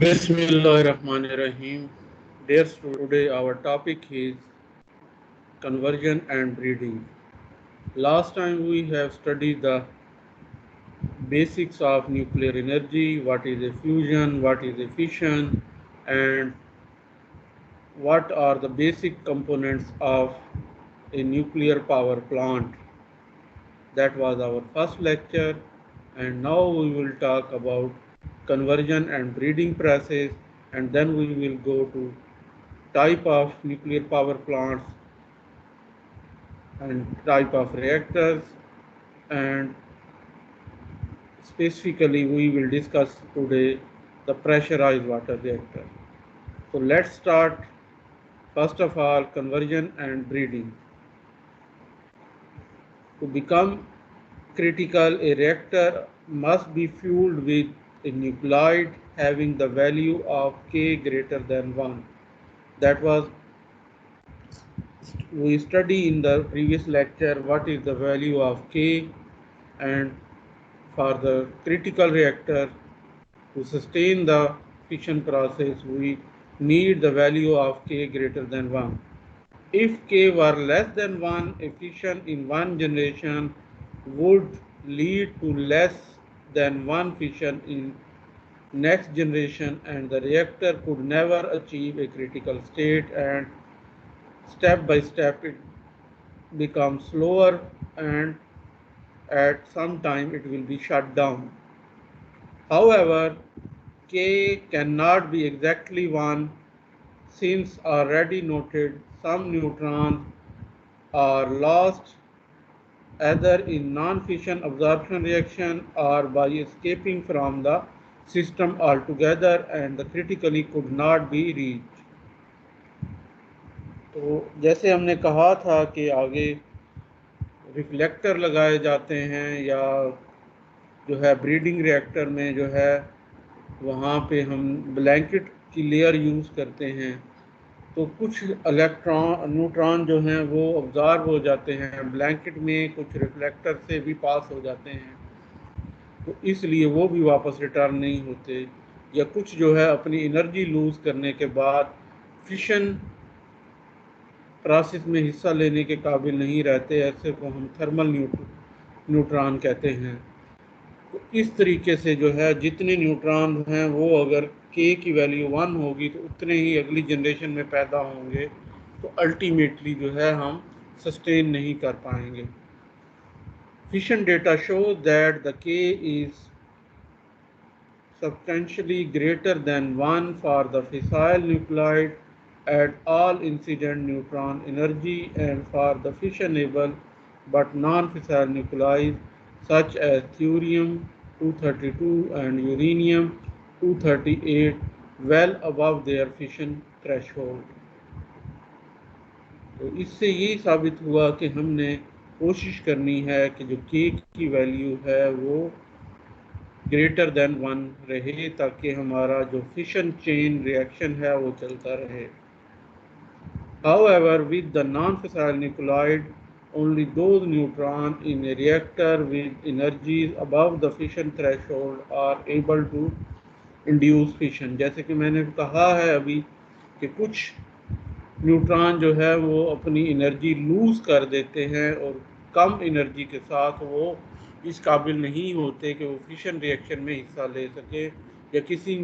Bismillahirrahmanirrahim. Dear students, today our topic is conversion and breeding. Last time we have studied the basics of nuclear energy, what is a fusion, what is a fission, and what are the basic components of a nuclear power plant. That was our first lecture, and now we will talk about conversion and breeding process, and then we will go to type of nuclear power plants and type of reactors, and specifically we will discuss today the pressurized water reactor. So let's start. First of all, conversion and breeding. To become critical, a reactor must be fueled with a nuclide having the value of K greater than 1. That was, we study in the previous lecture what is the value of K, and for the critical reactor to sustain the fission process, we need the value of K greater than 1. If K were less than 1, a fission in one generation would lead to less than one fission in next generation, and the reactor could never achieve a critical state, and step by step it becomes slower, and at some time it will be shut down. However, K cannot be exactly 1, since already noted some neutrons are lost either in non-fission absorption reaction or by escaping from the system altogether, and the critically could not be reached. तो जैसे हमने कहा था कि आगे reflector लगाए जाते हैं, या जो है ब्रीडिंग रिएक्टर में जो है वहाँ पे हम ब्लैंकेट की लेयर यूज़ करते हैं, तो कुछ इलेक्ट्रॉन न्यूट्रॉन जो हैं वो ऑब्जॉर्व हो जाते हैं ब्लैंकेट में, कुछ रिफ्लेक्टर से भी पास हो जाते हैं, तो इसलिए वो भी वापस रिटर्न नहीं होते, या कुछ जो है अपनी एनर्जी लूज़ करने के बाद फिशन प्रोसेस में हिस्सा लेने के काबिल नहीं रहते, ऐसे को हम थर्मल न्यूट्रॉन कहते हैं। तो इस तरीके से जो है जितने न्यूट्रॉन हैं वो अगर के की वैल्यू 1 होगी तो उतने ही अगली जनरेशन में पैदा होंगे, तो अल्टीमेटली जो है हम सस्टेन नहीं कर पाएंगे। Fission data show that the के is substantially greater than 1 for the fissile nuclide at all incident neutron energy, and for the fissionable but non-fissile nuclei such as thorium 232 and uranium 238 well above their fission threshold. तो इससे ये साबित हुआ कि हमने कोशिश करनी है कि जो के की वैल्यू है वो ग्रेटर देन 1 रहे, ताकि हमारा जो फिशन चेन रिएक्शन है वो चलता रहे। However, with the non-fissile nuclide, only those neutrons in a reactor with energies above the fission threshold are able to induce fission. जैसे कि मैंने कहा है अभी कि कुछ न्यूट्रॉन जो है वो अपनी एनर्जी लूज कर देते हैं और कम एनर्जी के साथ वो इस काबिल नहीं होते कि वो फिशन रिएक्शन में हिस्सा ले सके, या किसी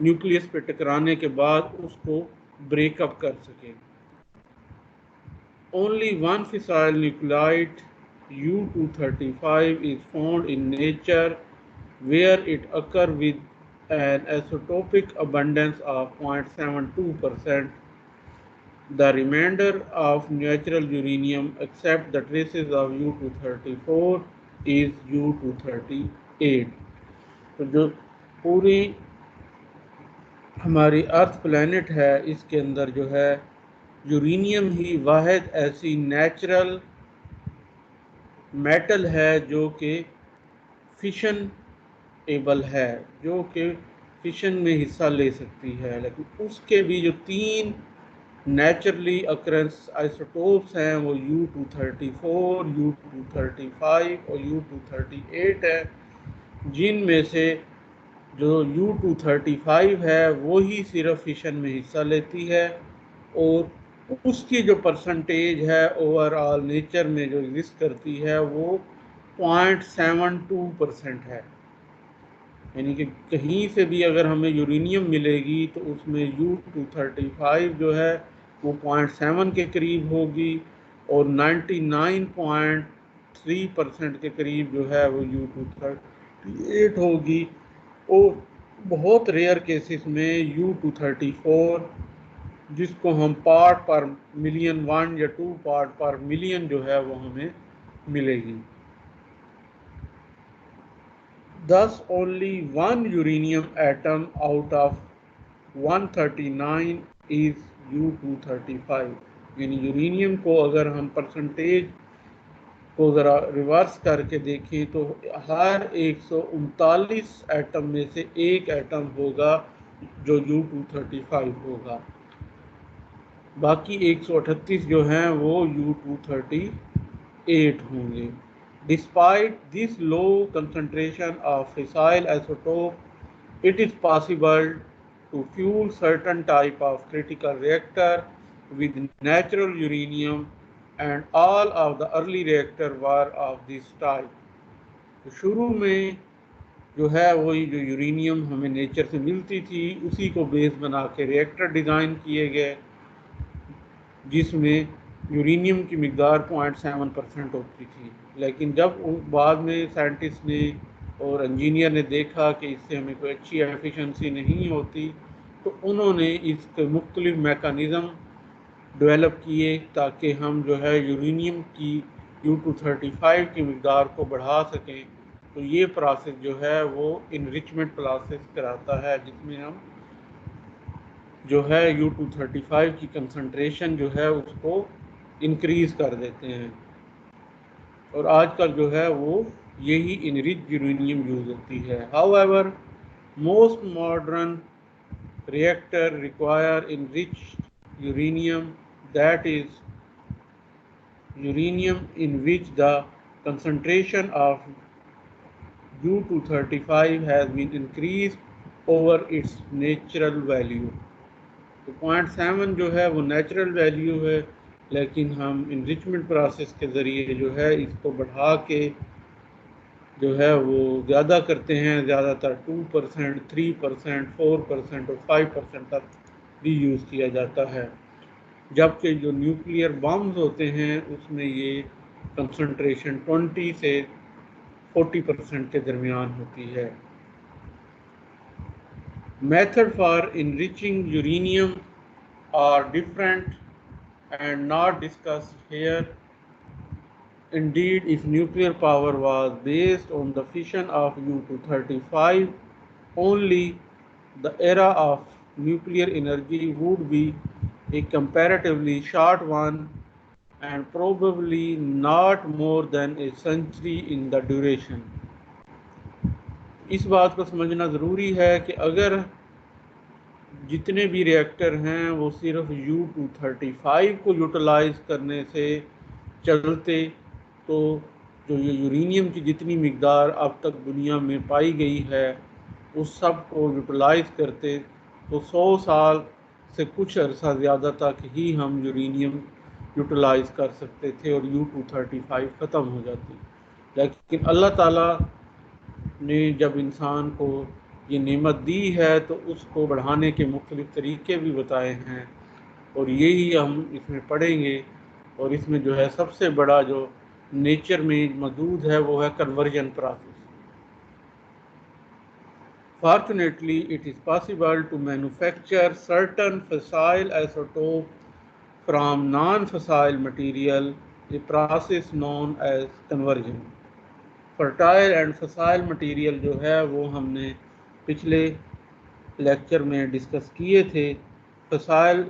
न्यूक्लियस पे टकराने के बाद उसको ब्रेकअप कर सके। Only one fissile nuclide U235 is found in nature, where it occurs with an isotopic abundance of 0.72%. The remainder of natural uranium, except the traces of U234, is U238. तो जो पूरी हमारी अर्थ प्लैनेट है इसके अंदर जो है यूरेनियम ही वाहिद ऐसी नेचुरल मेटल है जो कि फिशन एबल है, जो कि फिशन में हिस्सा ले सकती है, लेकिन उसके भी जो 3 नेचुरली अक्रेंस आइसोटोप्स हैं वो U234, U235 और U238 है, जिनमें से जो U-235 है वो ही सिर्फ फिशन में हिस्सा लेती है, और उसकी जो परसेंटेज है ओवरऑल नेचर में जो एग्जिस्ट करती है वो 0.72% है। यानी कि कहीं से भी अगर हमें यूरेनियम मिलेगी तो उसमें U-235 जो है वो 0.7 के करीब होगी, और 99.3% के करीब जो है वो U-238 होगी। और बहुत रेयर केसेस में U-234, जिसको हम पार्ट पर मिलियन 1 या 2 पार्ट पर मिलियन जो है वो हमें मिलेगी। Thus, only one uranium atom out of 139 is U-235। यानी यूरेनियम को अगर हम परसेंटेज को ज़रा रिवर्स करके देखें तो हर 139 एटम में से एक एटम होगा जो U-235 होगा, बाकी 138 जो हैं वो U-238 होंगे। Despite this low concentration of fissile isotope, it is possible to fuel certain type of critical reactor with natural uranium, and all of the early reactor were of this type। तो शुरू में जो है वही जो uranium हमें nature से मिलती थी उसी को बेस बना के रिएक्टर डिज़ाइन किए गए, जिसमें यूरेनियम की मिकदार 0.7% होती थी। लेकिन जब बाद में साइंटिस्ट ने और इंजीनियर ने देखा कि इससे हमें कोई अच्छी एफिशिएंसी नहीं होती, तो उन्होंने इसके मुख्तलिफ मैकेनिज़्म डेवलप किए ताकि हम जो है यूरेनियम की U-235 की मिकदार को बढ़ा सकें। तो ये प्रोसेस जो है वो इनरिचमेंट प्रोसेस कराता है, जिसमें हम जो है U-235 की कंसंट्रेशन जो है उसको इंक्रीज़ कर देते हैं, और आजकल जो है वो यही इनरिच यूरेनियम यूज़ होती है। However, most modern reactor require enriched uranium, that is uranium in which the concentration of U-235 has been increased over its natural value। तो 0.7 जो है वो नेचुरल वैल्यू है, लेकिन हम इनरिचमेंट प्रोसेस के ज़रिए जो है इसको बढ़ा के जो है वो ज़्यादा करते हैं। ज़्यादातर 2%, 3%, 4% और 5% तक भी यूज़ किया जाता है, जबकि जो न्यूक्लियर बम्स होते हैं उसमें ये कंसंट्रेशन 20 से 40% के दरमियान होती है। Method for enriching uranium are different and not discussed here। Indeed, if nuclear power was based on the fission of U-235 only, the era of nuclear energy would be a comparatively short one and probably not more than a century in the duration। इस बात को समझना ज़रूरी है कि अगर जितने भी रिएक्टर हैं वो सिर्फ U-235 को यूटिलाइज़ करने से चलते, तो जो ये यूरेनियम की जितनी मिकदार अब तक दुनिया में पाई गई है उस सब को यूटिलाइज़ करते, तो 100 साल से कुछ अर्सा ज़्यादा तक ही हम यूरेनियम यूटिलाइज़ कर सकते थे और U-235 ख़त्म हो जाती। लेकिन अल्लाह ताला ने जब इंसान को ये नेमत दी है तो उसको बढ़ाने के मुख्तलिफ तरीके भी बताए हैं, और यही हम इसमें पढ़ेंगे। और इसमें जो है सबसे बड़ा जो नेचर में मौजूद है वो है conversion process. Fortunately it is possible to manufacture certain fissile isotope from non fissile material, a process known as conversion. Fertile and fissile material जो है वो हमने पिछले लेक्चर में डिस्कस किए थे। फसाइल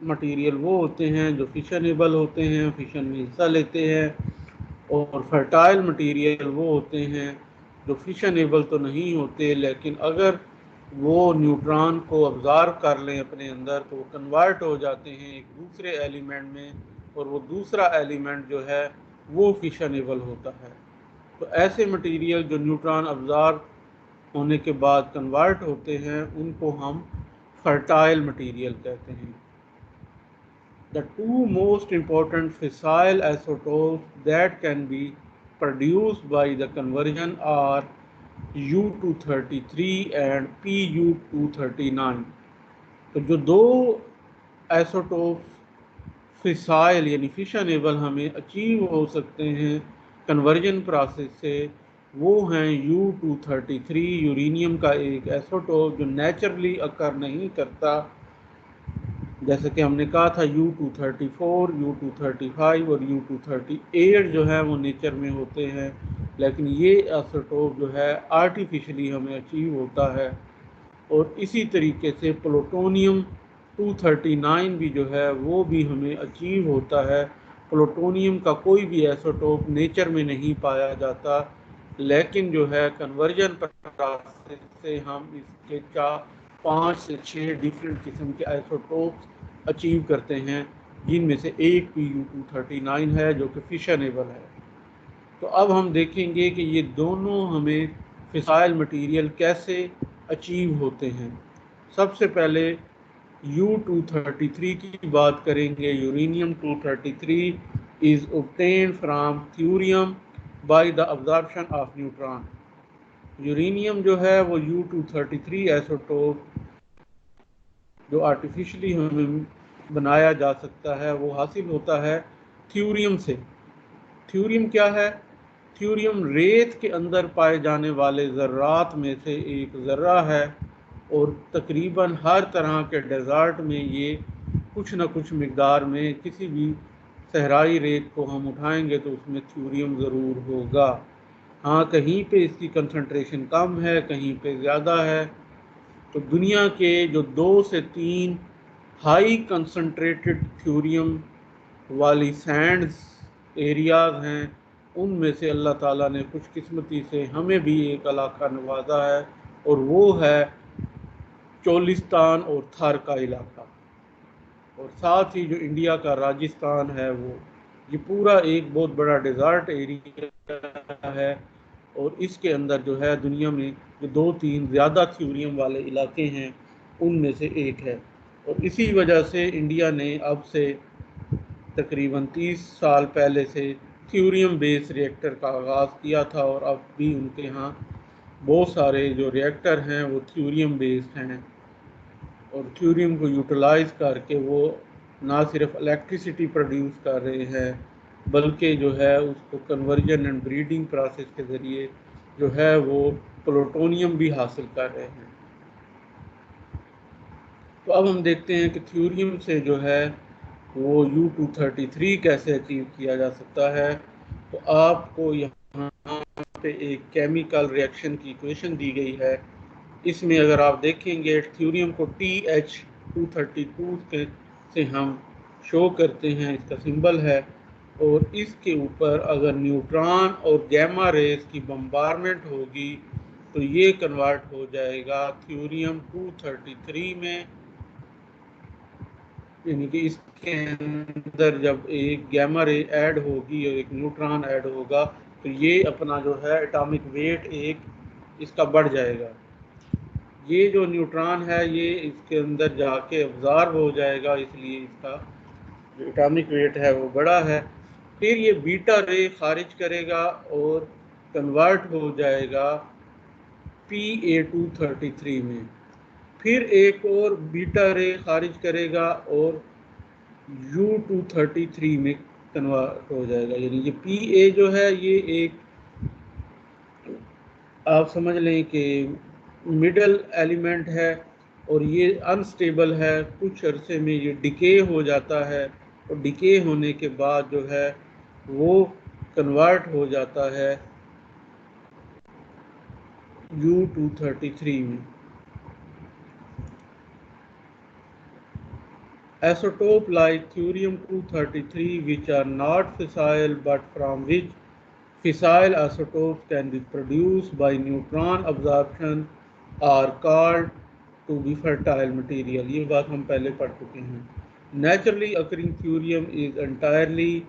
मटीरियल वो होते हैं जो फिशनेबल होते हैं, फिशन में हिस्सा लेते हैं, और फर्टाइल मटीरियल वो होते हैं जो फिशनेबल तो नहीं होते, लेकिन अगर वो न्यूट्रॉन को ऑब्ज़र्व कर लें अपने अंदर तो वो कन्वर्ट हो जाते हैं एक दूसरे एलिमेंट में, और वो दूसरा एलिमेंट जो है वो फिशनेबल होता है। तो ऐसे मटीरियल जो न्यूट्रॉन ऑब्ज़र्व होने के बाद कन्वर्ट होते हैं उनको हम फर्टाइल मटेरियल कहते हैं। The two most important fissile isotopes that can be produced by the conversion are U-233 and Pu-239। तो जो दो आइसोटोप्स फिसाइल यानी फिशनेबल हमें अचीव हो सकते हैं कन्वर्जन प्रोसेस से, वो हैं U-233 यूरेनियम का एक आइसोटोप जो नेचुरली अकर नहीं करता। जैसे कि हमने कहा था U-234, U-235 और U-238 जो है वो नेचर में होते हैं, लेकिन ये आइसोटोप जो है आर्टिफिशियली हमें अचीव होता है। और इसी तरीके से प्लूटोनियम 239 भी जो है वो भी हमें अचीव होता है। प्लूटोनियम का कोई भी आइसोटोप नेचर में नहीं पाया जाता, लेकिन जो है कन्वर्जन प्रोसेस से हम इसके 5 से 6 डिफरेंट किस्म के आइसोटोप्स अचीव करते हैं, जिनमें से एक Pu-239 है जो कि फिशनेबल है। तो अब हम देखेंगे कि ये दोनों हमें फिसाइल मटेरियल कैसे अचीव होते हैं। सबसे पहले U-233 की बात करेंगे। Uranium 233 is obtained from thorium by the absorption of neutron. Uranium जो है वो U-233 आइसोटोप जो आर्टिफिशियली हमें बनाया जा सकता है वो हासिल होता है थ्यूरियम से। थ्यूरियम क्या है? थ्यूरियम रेत के अंदर पाए जाने वाले ज़र्रात में से एक ज़र्रा है, और तकरीबन हर तरह के डेज़र्ट में ये कुछ न कुछ मकदार में, किसी भी सहराई रेत को हम उठाएंगे तो उसमें थ्यूरियम ज़रूर होगा। हाँ, कहीं पे इसकी कंसंट्रेशन कम है, कहीं पे ज़्यादा है। तो दुनिया के जो 2 से 3 हाई कंसंट्रेटेड थ्यूरियम वाली सैंड्स एरियाज़ हैं, उनमें से अल्लाह ताला ने खुशकिस्मती से हमें भी एक इलाका नवाजा है, और वो है चोलिस्तान और थार का इलाका। और साथ ही जो इंडिया का राजस्थान है, वो ये पूरा एक बहुत बड़ा डेजर्ट एरिया है, और इसके अंदर जो है दुनिया में जो 2-3 ज़्यादा थ्यूरियम वाले इलाके हैं उनमें से एक है। और इसी वजह से इंडिया ने अब से तकरीबन 30 साल पहले से थ्यूरियम बेस रिएक्टर का आगाज़ किया था, और अब भी उनके यहाँ बहुत सारे जो रिएक्टर हैं वो थ्यूरियम बेस्ड हैं, और थ्यूरियम को यूटिलाइज़ करके वो ना सिर्फ इलेक्ट्रिसिटी प्रोड्यूस कर रहे हैं, बल्कि जो है उसको कन्वर्जन एंड ब्रीडिंग प्रोसेस के ज़रिए जो है वो प्लूटोनियम भी हासिल कर रहे हैं। तो अब हम देखते हैं कि थ्यूरियम से जो है वो U-233 कैसे अचीव किया जा सकता है। तो आपको यहाँ पे एक केमिकल रिएक्शन की इक्वेशन दी गई है। इसमें अगर आप देखेंगे थ्यूरियम को TH232 से हम शो करते हैं, इसका सिंबल है, और इसके ऊपर अगर न्यूट्रॉन और गैमा रेज की बम्बारमेंट होगी तो ये कन्वर्ट हो जाएगा थ्यूरियम 233 में। यानी कि इसके अंदर जब एक गैमा रे ऐड होगी और एक न्यूट्रॉन ऐड होगा तो ये अपना जो है एटॉमिक वेट एक इसका बढ़ जाएगा। ये जो न्यूट्रॉन है ये इसके अंदर जाके अब्जॉर्ब हो जाएगा, इसलिए इसका जो एटॉमिक वेट है वो बड़ा है। फिर ये बीटा रे खारिज करेगा और कन्वर्ट हो जाएगा Pa233 में। फिर एक और बीटा रे खारिज करेगा और U-233 में कन्वर्ट हो जाएगा। यानी ये Pa जो है ये एक आप समझ लें कि मिडल एलिमेंट है, और ये अनस्टेबल है। कुछ अरसे में ये डिके हो जाता है, और डिके होने के बाद जो है वो कन्वर्ट हो जाता है U-233 में। Isotope like thorium-233 which are not fissile but from which fissile isotopes can be produced by neutron absorption are called to be fertile material। ये बात हम पहले पढ़ चुके हैं। Naturally occurring thorium is entirely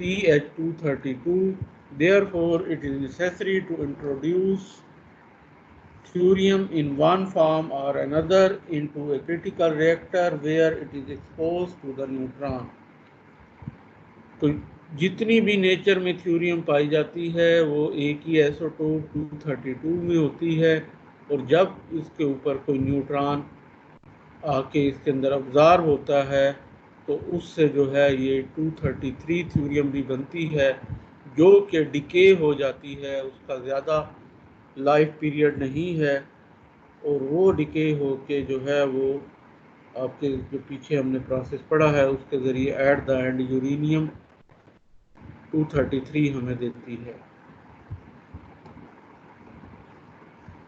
TH232, therefore it is necessary to introduce thorium in one form or another into a critical reactor where it is exposed to the neutron. तो जितनी भी नेचर में थ्योरियम पाई जाती है वो एक ही isotope 232 में होती है, और जब इसके ऊपर कोई न्यूट्रॉन आके इसके अंदर ऑब्जॉर्व होता है तो उससे जो है ये 233 थ्योरियम भी बनती है, जो कि डिके हो जाती है, उसका ज़्यादा लाइफ पीरियड नहीं है, और वो डिके होके जो है वो आपके जो पीछे हमने प्रोसेस पढ़ा है उसके ज़रिए एट द एंड यूरेनियम 233 हमें देती है।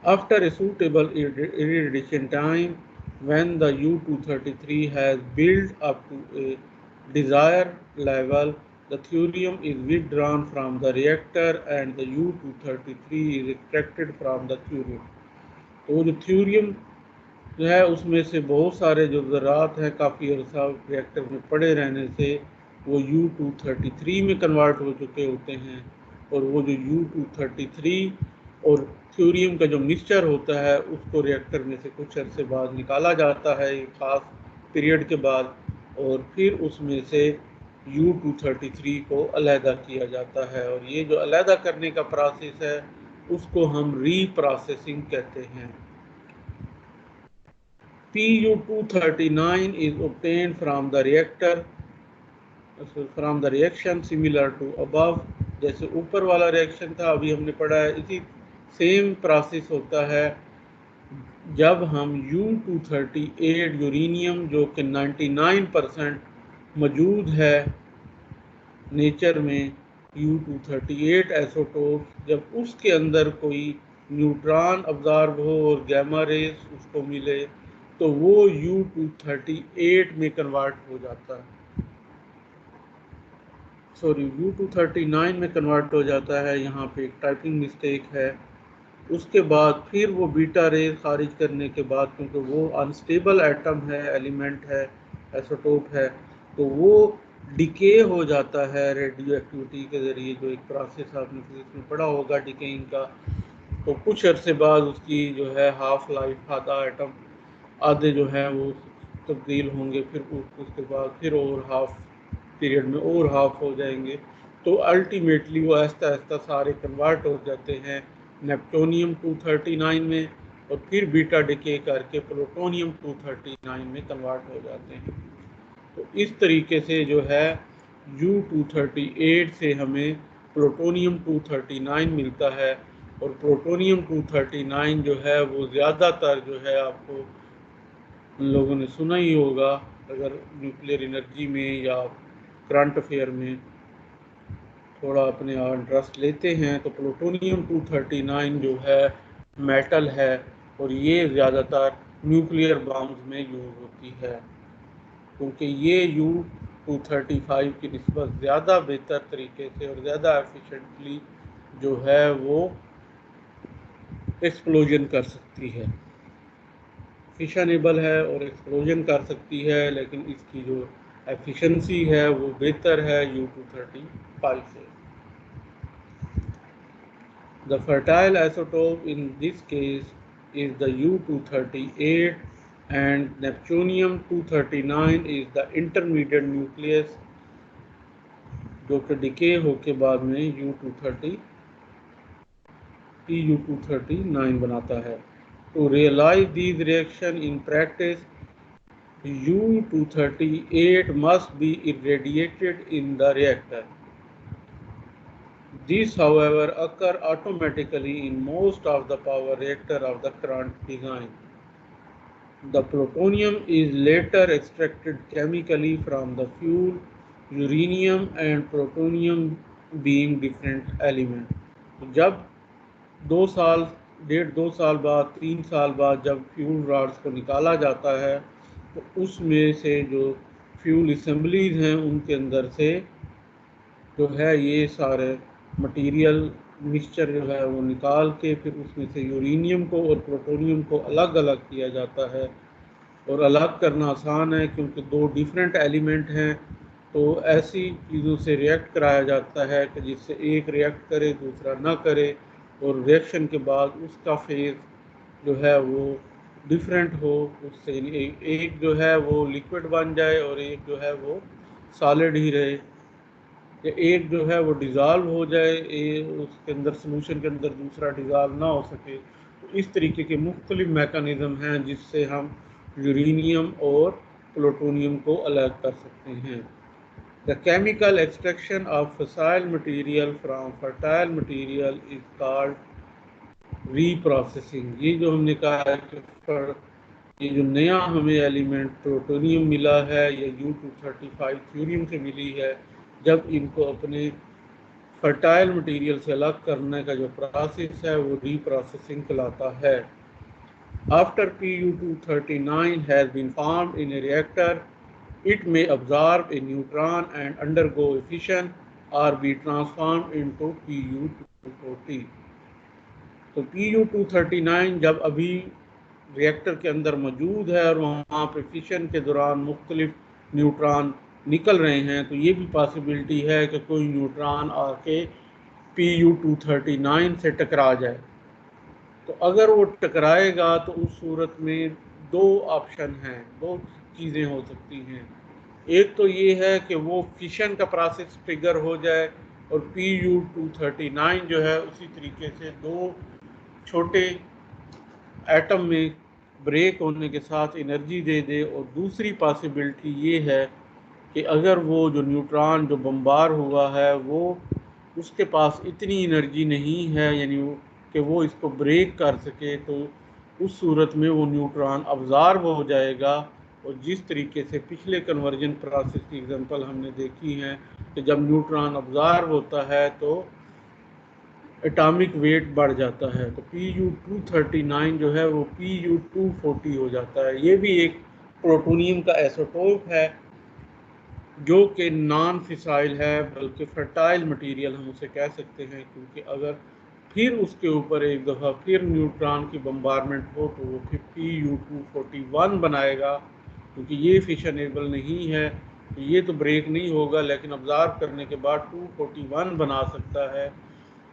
After a suitable irradiation time, when the U-233 has built up to a desired level, the thorium is withdrawn from the reactor and the U-233 is extracted from the thorium. तो जो thorium जो है उसमें से बहुत सारे जो ज़रात हैं काफ़ी अर्सा रिएक्टर में पड़े रहने से वो U-233 में कन्वर्ट हो चुके होते हैं, और वो जो U-233 और थ्योरियम का जो मिक्सचर होता है उसको रिएक्टर में से कुछ अरसे बाद निकाला जाता है एक ख़ास पीरियड के बाद, और फिर उसमें से U-233 को अलहदा किया जाता है, और ये जो अलहदा करने का प्रोसेस है उसको हम रीप्रोसेसिंग कहते हैं। Pu-239 is obtained from the reaction similar to above। जैसे ऊपर वाला रिएक्शन था अभी हमने पढ़ा है, इसी सेम प्रोसेस होता है जब हम U-238 यूरेनियम जो कि 99% मौजूद है नेचर में, U-238 आइसोटोप, जब उसके अंदर कोई न्यूट्रॉन ऑब्जॉर्व हो और गामा रेज उसको मिले तो वो U-238 में कन्वर्ट हो जाता है, सॉरी U-239 में कन्वर्ट हो जाता है। यहाँ पे एक टाइपिंग मिस्टेक है। उसके बाद फिर वो बीटा रेज खारिज करने के बाद, क्योंकि वो अनस्टेबल एटम है, एलिमेंट है, आइसोटोप है, तो वो डिके हो जाता है रेडियो एक्टिविटी के ज़रिए, जो एक प्रोसेस आपने फिजिक्स में पढ़ा होगा डिकेइंग का। तो कुछ अरसे बाद उसकी जो है हाफ लाइफ, आधा एटम आधे जो है वो तब्दील होंगे, फिर उसके बाद फिर और हाफ पीरियड में और हाफ हो जाएंगे, तो अल्टीमेटली वो आहिस्ता आहिस्ता सारे कन्वर्ट हो जाते हैं नेप्टोनियम 239 में, और फिर बीटा डिके करके प्लूटोनियम 239 में कन्वर्ट हो जाते हैं। तो इस तरीके से जो है U-238 से हमें प्लूटोनियम 239 मिलता है, और प्लूटोनियम 239 जो है वो ज़्यादातर जो है आपको उन लोगों ने सुना ही होगा, अगर न्यूक्लियर एनर्जी में या करंट अफेयर में थोड़ा अपने इंटरेस्ट लेते हैं तो प्लूटोनियम 239 जो है मेटल है, और ये ज़्यादातर न्यूक्लियर बॉम्ब्स में यूज़ होती है, क्योंकि ये U-235 की निस्बत ज़्यादा बेहतर तरीके से और ज़्यादा एफिशिएंटली जो है वो एक्सप्लोजन कर सकती है, फिशनेबल है और एक्सप्लोजन कर सकती है, लेकिन इसकी जो एफिशिएंसी है वो बेहतर है U-235 से। The fertile isotope in this case is the U-238 and Neptunium-239 is the intermediate nucleus जो कि डिके होके बाद में Pu-239 बनाता है। To realize these reactions in practice, U-238 must be irradiated in the reactor. These, however, occur automatically in most of the power reactors of the current design. The plutonium is later extracted chemically from the fuel, uranium and plutonium being different elements. जब 2 साल बाद 3 साल बाद जब fuel rods को निकाला जाता है तो उसमें से जो फ्यूल असेंबलीज हैं उनके अंदर से जो है ये सारे मटेरियल मिक्सचर जो है वो निकाल के फिर उसमें से यूरेनियम को और प्लूटोनियम को अलग अलग किया जाता है, और अलग करना आसान है क्योंकि 2 डिफरेंट एलिमेंट हैं, तो ऐसी चीज़ों से रिएक्ट कराया जाता है कि जिससे एक रिएक्ट करे दूसरा ना करे, और रिएक्शन के बाद उसका फेज़ जो है वो डिफरेंट हो उससे, एक जो है वो लिक्विड बन जाए और एक जो है वो सॉलिड ही रहे, या एक जो है वो डिज़ोल्व हो जाए, उसके अंदर सोल्यूशन के अंदर दूसरा डिज़ोल्व ना हो सके। तो इस तरीके के मुख्तलिफ मैकेनिज़्म हैं जिससे हम यूरेनियम और प्लूटोनियम को अलग कर सकते हैं। The chemical extraction of fissile material from fertile material is called reprocessing. ये जो हमने कहा है कि ये जो नया हमें एलिमेंट प्लूटोनियम मिला है या U-235 थ्योरियम से मिली है, जब इनको अपने फर्टाइल मटेरियल से अलग करने का जो प्रोसेस है वो रीप्रोसेसिंग कहलाता है। After Pu-239 has been formed in a reactor, it may absorb a neutron and undergo fission or be transformed into Pu-240। तो Pu-239 जब अभी रिएक्टर के अंदर मौजूद है और वहाँ पे फिशन के दौरान मुख्तलिफ न्यूट्रॉन निकल रहे हैं, तो ये भी पॉसिबिलिटी है कि कोई न्यूट्रॉन आके Pu-239 से टकरा जाए। तो अगर वो टकराएगा तो उस सूरत में दो ऑप्शन हैं, दो चीज़ें हो सकती हैं। एक तो ये है कि वो फिशन का प्रोसेस ट्रिगर हो जाए और Pu-239 जो है उसी तरीके से दो छोटे एटम में ब्रेक होने के साथ एनर्जी दे दे। और दूसरी पॉसिबिलिटी ये है कि अगर वो जो न्यूट्रॉन जो बम्बार हुआ है वो उसके पास इतनी एनर्जी नहीं है, यानी कि वो इसको ब्रेक कर सके, तो उस सूरत में वो न्यूट्रॉन अब्जॉर्ब हो जाएगा। और जिस तरीके से पिछले कन्वर्जन प्रोसेस की एग्जांपल हमने देखी है कि जब न्यूट्रॉन अब्जॉर्ब होता है तो एटॉमिक वेट बढ़ जाता है, तो Pu-239 जो है वो Pu-240 हो जाता है। ये भी एक प्लूटोनियम का आइसोटोप है जो कि नॉन फिसाइल है, बल्कि फर्टाइल मटेरियल हम उसे कह सकते हैं, क्योंकि अगर फिर उसके ऊपर एक दफ़ा फिर न्यूट्रॉन की बम्बारमेंट हो तो वो फिर Pu-241 बनाएगा, क्योंकि ये फिशनेबल नहीं है। तो ये तो ब्रेक नहीं होगा, लेकिन ऑब्जर्व करने के बाद 241 बना सकता है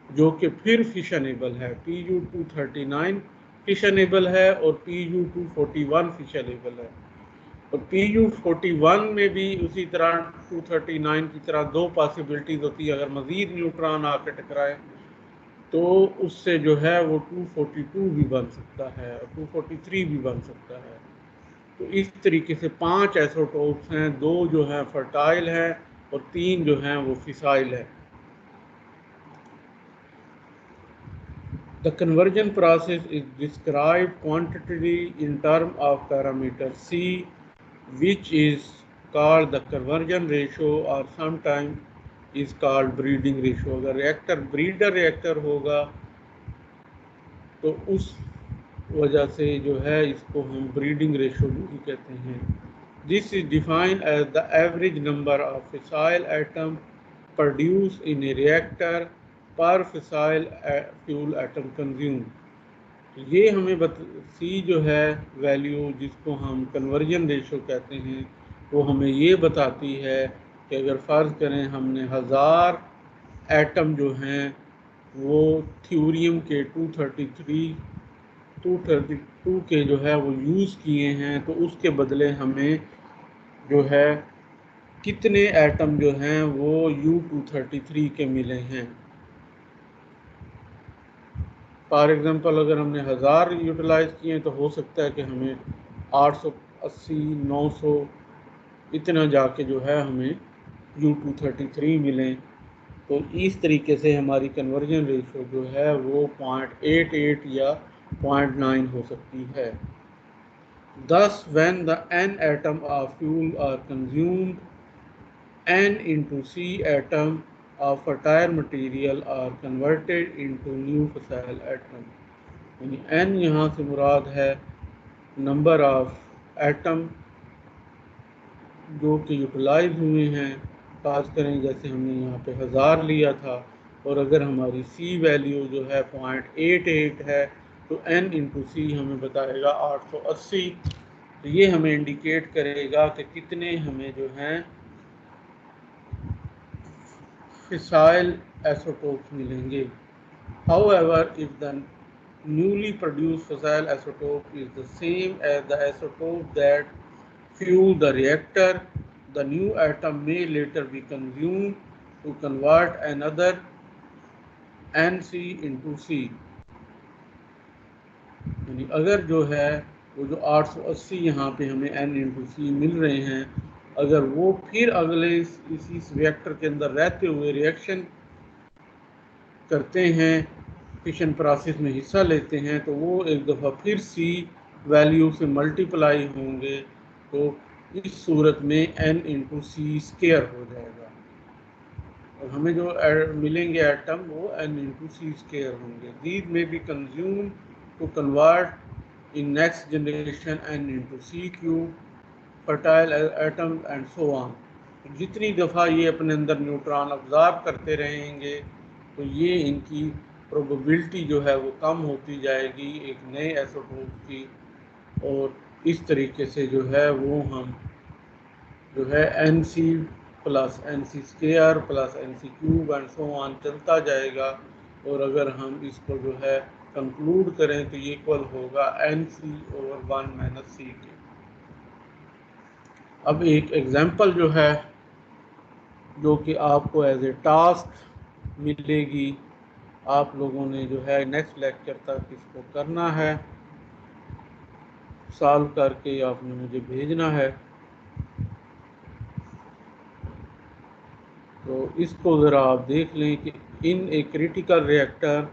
जो कि फिर फिशनेबल है। Pu-239 फिशनेबल है और Pu-241 फिशनेबल है। और Pu-41 में भी उसी तरह 239 की तरह दो पॉसिबिलिटीज़ होती है। अगर मज़ीद न्यूट्रॉन आकर टकराए तो उससे जो है वो 242 भी बन सकता है और 243 भी बन सकता है। तो इस तरीके से 5 आइसोटोप्स हैं, दो जो हैं फर्टाइल हैं और 3 जो हैं वो फिसाइल है। The conversion process is described quantitatively in terms of parameter C, which is called the conversion ratio or sometimes is called breeding ratio। अगर रिएक्टर ब्रीडर रिएक्टर होगा तो उस वजह से जो है इसको हम ब्रीडिंग रेशो भी कहते हैं। This is defined as the average number of fissile atom produce in a reactor per fissile fuel atom consume. ये हमें सी जो है वैल्यू जिसको हम कन्वर्जन रेशो कहते हैं, वो हमें ये बताती है कि अगर फ़र्ज़ करें हमने 1000 एटम जो हैं वो थ्योरियम के 232 के जो है वो यूज़ किए हैं, तो उसके बदले हमें जो है कितने एटम जो हैं वो U-233 के मिले हैं। फॉर एग्ज़ाम्पल अगर हमने 1000 यूटिलाइज़ किए हैं तो हो सकता है कि हमें 880 900 इतना जाके जो है हमें U-233 मिलें। तो इस तरीके से हमारी कन्वर्जन रेशो जो है वो 0.88 या 0.9 हो सकती है। Thus, when the n atom of fuel are consumed, n into C atom of fertile material are converted into new fissile atom। यानी n यहाँ से मुराद है नंबर ऑफ एटम जो कि यूटिलाइज हुए हैं। खास करें जैसे हमने यहाँ पे 1000 लिया था और अगर हमारी C वैल्यू जो है 0.88 है तो n इंटू सी हमें बताएगा 880। तो ये हमें इंडिकेट करेगा कि कितने हमें जो हैं फिसाइल आइसोटोप्स मिलेंगे। However, if the newly produced fissile isotope is the same as the isotope that fuel the reactor. The new atom may later be consumed to convert another NC into C। यानी अगर जो है वो जो 880 यहाँ पे हमें N इंटू सी मिल रहे हैं, अगर वो फिर अगले इसी रिएक्टर के अंदर रहते हुए रिएक्शन करते हैं, फिशन प्रोसेस में हिस्सा लेते हैं, तो वो एक दफ़ा फिर सी वैल्यू से मल्टीप्लाई होंगे, तो इस सूरत में N इंटू सी स्केयर हो जाएगा और हमें जो मिलेंगे एटम वो N इंटू सी स्केयर होंगे। These may be consume to convert in next generation N into C cube fertile atom and so on. जितनी दफ़ा ये अपने अंदर न्यूट्रॉन ऑब्जॉर्ब करते रहेंगे तो ये इनकी प्रोबेबिलिटी जो है वो कम होती जाएगी एक नए आइसोटोप की, और इस तरीके से जो है वो हम जो है N C plus N C square plus N C cube and so on चलता जाएगा, और अगर हम इसको जो है कंक्लूड करें तो ये इक्वल होगा एन सी ओवर 1 माइनस सी के। अब एक एग्जांपल जो है जो कि आपको एज ए टास्क मिलेगी, आप लोगों ने जो है नेक्स्ट लेक्चर तक इसको करना है, सॉल्व करके आपने मुझे भेजना है। तो इसको ज़रा आप देख लें कि in a critical reactor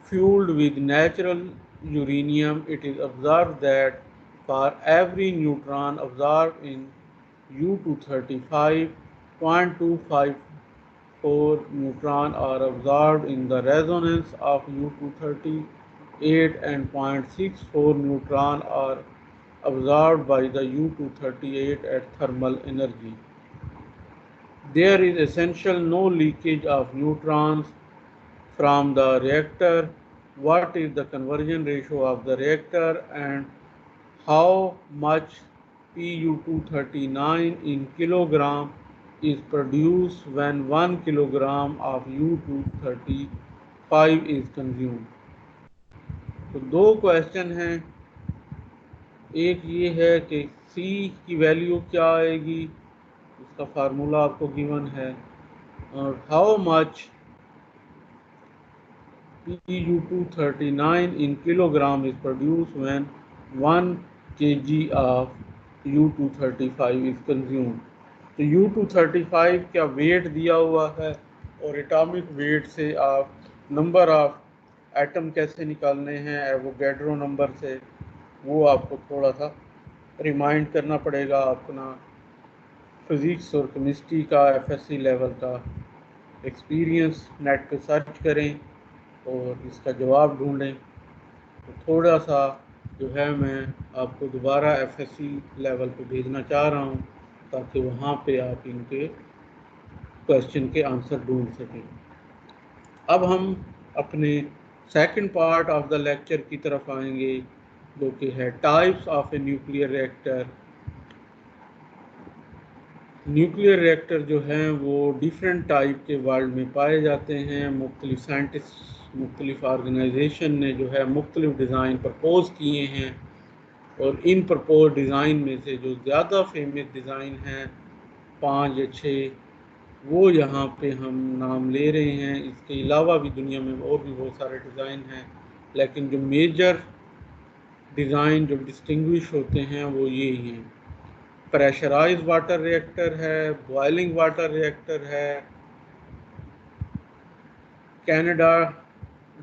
fueled with natural uranium it is observe that for every neutron observe in U-235 0.254 neutron are observed in the resonance of U-238 and 0.64 neutron are observed by the U-238 at thermal energy. There is essential no leakage of neutrons from the reactor. What is the conversion ratio of the reactor and how much Pu-239 in kilogram is produced when 1 kilogram of U-235 is consumed? तो दो question हैं, एक ये है कि C की value क्या आएगी, उसका फार्मूला आपको गिवन है, और how much Pu-239 in kilogram is produced when 1 kg of U-235 is consumed। तो U-235 का वेट दिया हुआ है और एटॉमिक वेट से आप नंबर ऑफ एटम कैसे निकालने हैं एवोगैड्रो नंबर से, वो आपको थोड़ा सा रिमाइंड करना पड़ेगा। अपना फिज़िक्स और केमिस्ट्री का FSC लेवल का एक्सपीरियंस नेट पे सर्च करें और इसका जवाब ढूंढें। तो थोड़ा सा जो है मैं आपको दोबारा FSC लेवल पे भेजना चाह रहा हूँ ताकि वहाँ पे आप इनके क्वेश्चन के आंसर ढूंढ सकें। अब हम अपने second part of the lecture की तरफ आएंगे जो कि है types of a nuclear reactor. Nuclear reactor जो हैं वो डिफरेंट टाइप के वर्ल्ड में पाए जाते हैं। मुख्तलिफ साइंटिस्ट मुख्तलिफ ऑर्गेनाइजेशन ने जो है मुख्तलिफ डिज़ाइन प्रपोज़ किए हैं, और इन प्रपोज डिज़ाइन में से जो ज़्यादा फेमस डिज़ाइन हैं 5 या 6 वो यहाँ पे हम नाम ले रहे हैं। इसके अलावा भी दुनिया में और भी बहुत सारे डिज़ाइन हैं, लेकिन जो मेजर डिज़ाइन जो डिस्टिंग्विश होते हैं वो ये ही हैं। प्रेशराइज वाटर रिएक्टर है, बॉइलिंग वाटर रिएक्टर है, कनाडा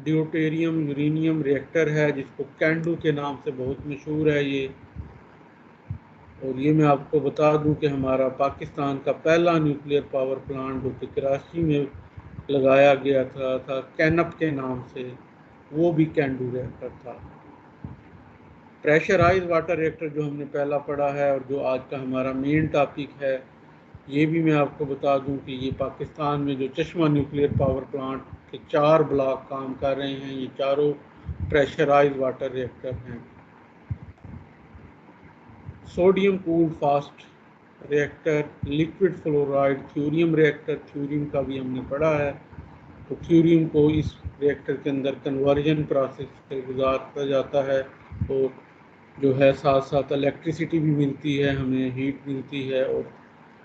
ड्यूटेरियम यूरेनियम रिएक्टर है जिसको कैंडू के नाम से बहुत मशहूर है ये। और ये मैं आपको बता दूं कि हमारा पाकिस्तान का पहला न्यूक्लियर पावर प्लांट जो कि कराची में लगाया गया था कैनप के नाम से, वो भी कैंडू रिएक्टर था। प्रेशराइज वाटर रिएक्टर जो हमने पहला पढ़ा है और जो आज का हमारा मेन टॉपिक है, ये भी मैं आपको बता दूं कि ये पाकिस्तान में जो चश्मा न्यूक्लियर पावर प्लांट के 4 ब्लॉक काम कर रहे हैं, ये चारों प्रेशराइज वाटर रिएक्टर हैं। Sodium cooled fast reactor, liquid fluoride thorium reactor, thorium का भी हमने पढ़ा है, तो थ्यूरियम को इस रिएक्टर के अंदर कन्वर्जन प्रोसेस से गुजारा जाता है और जो है साथ साथ इलेक्ट्रिसिटी भी मिलती है, हमें हीट मिलती है और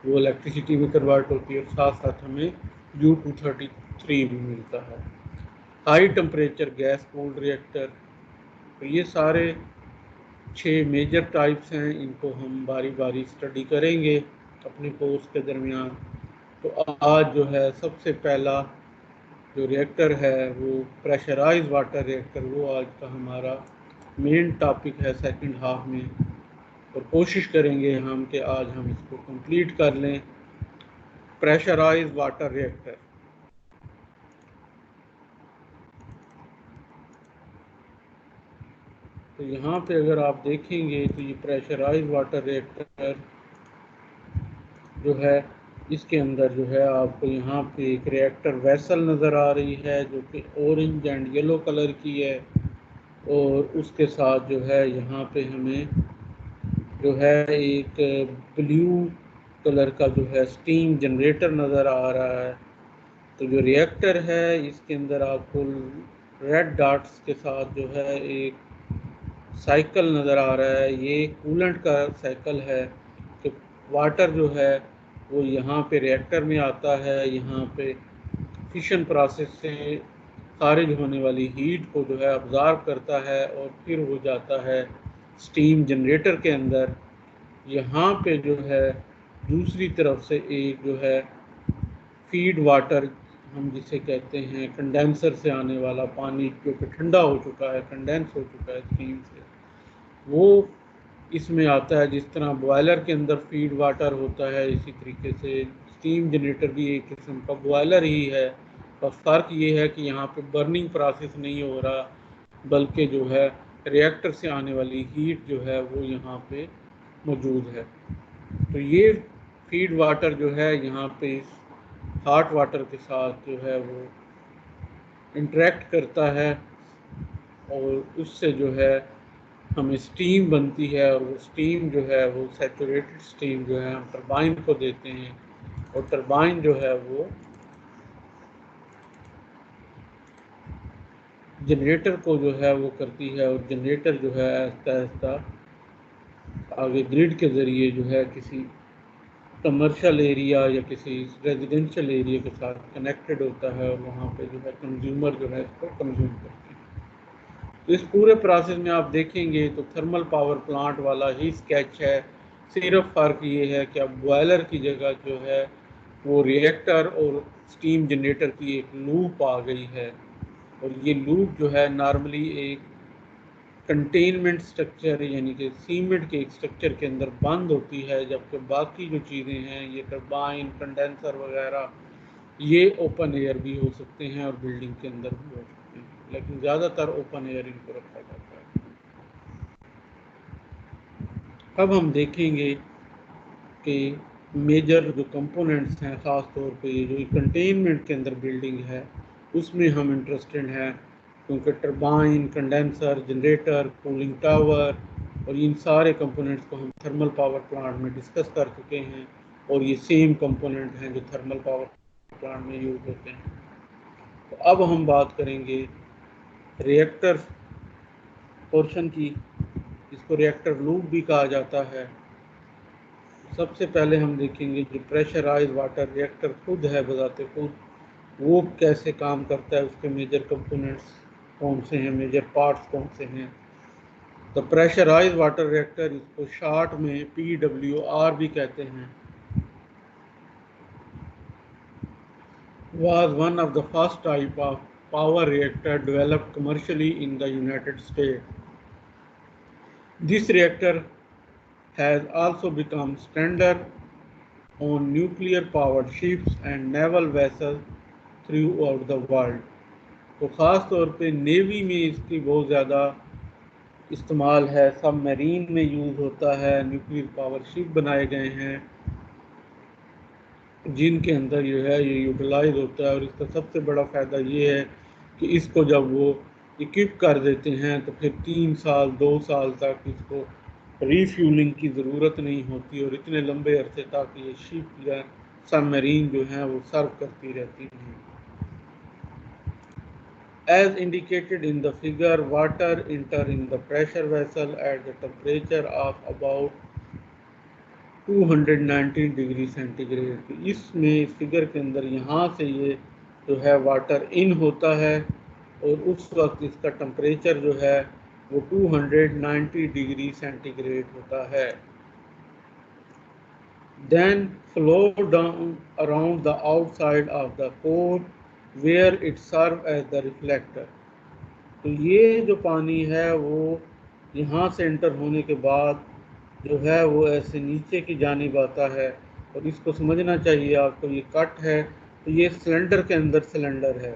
वो इलेक्ट्रिसिटी में कन्वर्ट होती है और साथ साथ हमें U-233 भी मिलता है। High temperature gas cooled reactor, तो ये सारे 6 मेजर टाइप्स हैं, इनको हम बारी बारी स्टडी करेंगे अपने कोर्स के दरमियान। तो आज जो है सबसे पहला जो रिएक्टर है वो प्रेशराइज वाटर रिएक्टर, वो आज का हमारा मेन टॉपिक है सेकंड हाफ में, और कोशिश करेंगे हम कि आज हम इसको कंप्लीट कर लें। प्रेशराइज वाटर रिएक्टर, तो यहाँ पे अगर आप देखेंगे तो ये प्रेशराइज वाटर रिएक्टर जो है, इसके अंदर जो है आपको यहाँ पे एक रिएक्टर वेसल नज़र आ रही है जो कि ऑरेंज एंड येलो कलर की है, और उसके साथ जो है यहाँ पे हमें जो है एक ब्लू कलर का जो है स्टीम जनरेटर नज़र आ रहा है। तो जो रिएक्टर है इसके अंदर आपको रेड डॉट्स के साथ जो है एक साइकिल नज़र आ रहा है, ये कूलेंट का साइकिल है कि वाटर जो है वो यहाँ पे रिएक्टर में आता है, यहाँ पे फिशन प्रोसेस से खारिज होने वाली हीट को जो है ऑब्ज़र्व करता है और फिर वो जाता है स्टीम जनरेटर के अंदर। यहाँ पे जो है दूसरी तरफ से एक जो है फीड वाटर हम जिसे कहते हैं, कंडेंसर से आने वाला पानी जो कि ठंडा हो चुका है, कंडेंस हो चुका है स्टीम से, वो इसमें आता है। जिस तरह बॉयलर के अंदर फीड वाटर होता है, इसी तरीके से स्टीम जनरेटर भी एक किस्म का बॉयलर ही है, और फ़र्क ये है कि यहाँ पे बर्निंग प्रोसेस नहीं हो रहा, बल्कि जो है रिएक्टर से आने वाली हीट जो है वो यहाँ पे मौजूद है। तो ये फीड वाटर जो है यहाँ पे इस हॉट वाटर के साथ जो है वो इंटरेक्ट करता है, और उससे जो है हमें स्टीम बनती है, और वो स्टीम जो है वो सैचुरेटेड स्टीम जो है हम टरबाइन को देते हैं, और टरबाइन जो है वो जनरेटर को जो है वो करती है, और जनरेटर जो है आहिस्ता आहिस्ता आगे ग्रिड के ज़रिए जो है किसी कमर्शियल एरिया या किसी रेजिडेंशियल एरिया के साथ कनेक्टेड होता है, और वहाँ पे जो है कंज्यूमर जो है इसको कंज्यूम करते हैं। तो इस पूरे प्रोसेस में आप देखेंगे तो थर्मल पावर प्लांट वाला ही स्केच है, सिर्फ फ़र्क ये है कि अब बॉयलर की जगह जो है वो रिएक्टर और स्टीम जनरेटर की एक लूप आ गई है, और ये लूप जो है नॉर्मली एक कंटेनमेंट स्ट्रक्चर यानी कि सीमेंट के एक स्ट्रक्चर के अंदर बंद होती है, जबकि बाकी जो चीज़ें हैं ये टरबाइन कंडेंसर वगैरह ये ओपन एयर भी हो सकते हैं और बिल्डिंग के अंदर भी हो सकते हैं, लेकिन ज़्यादातर ओपन एयर इनको रखा जाता है। अब हम देखेंगे कि मेजर जो कंपोनेंट्स हैं, ख़ास तौर पे ये जो कंटेनमेंट के अंदर बिल्डिंग है उसमें हम इंटरेस्टेड हैं, क्योंकि turbine condenser generator cooling tower और इन सारे कंपोनेंट्स को हम थर्मल पावर प्लांट में डिस्कस कर चुके हैं, और ये सेम कंपोनेंट हैं जो थर्मल पावर प्लांट में यूज़ होते हैं। तो अब हम बात करेंगे रिएक्टर पोर्शन की, इसको रिएक्टर लूप भी कहा जाता है। सबसे पहले हम देखेंगे जो प्रेशराइज वाटर रिएक्टर खुद है बजाते खुद, वो कैसे काम करता है, उसके मेजर कंपोनेंट्स कौन से हैं, मेजर पार्ट्स कौन से हैं। तो प्रेशराइज वाटर रिएक्टर, इसको शॉर्ट में PWR भी कहते हैं, was one of the first type of power reactor developed commercially in the United States. This reactor has also become standard on nuclear powered ships and naval vessels throughout the world. तो ख़ास तौर पे navy में इसकी बहुत ज़्यादा इस्तेमाल है, सब मरीन में यूज़ होता है, न्यूक्लियर पावर शिप बनाए गए हैं जिनके अंदर जो है ये यूटिलाइज होता है। और इसका सबसे बड़ा फ़ायदा ये है कि इसको जब वो इक्विप कर देते हैं तो फिर 3 साल 2 साल तक इसको रीफ्यूलिंग की ज़रूरत नहीं होती, और इतने लंबे अरसे तक ये शिप या सबमरीन जो हैं वो सर्व करती रहती हैं। As indicated in the figure, water enter in the pressure vessel at the temperature of about 219 degree centigrade. तो इसमें इस फिगर के अंदर यहाँ से ये जो है वाटर इन होता है और उस वक्त इसका टेम्परेचर जो है वो 290 डिग्री सेंटीग्रेड होता है। Then flow down around the outside of the core where it serve as the reflector। तो ये जो पानी है वो यहाँ से एंटर होने के बाद जो है वो ऐसे नीचे की जानिब आता है। और इसको समझना चाहिए आपको, ये कट है तो ये सिलेंडर के अंदर सिलेंडर है,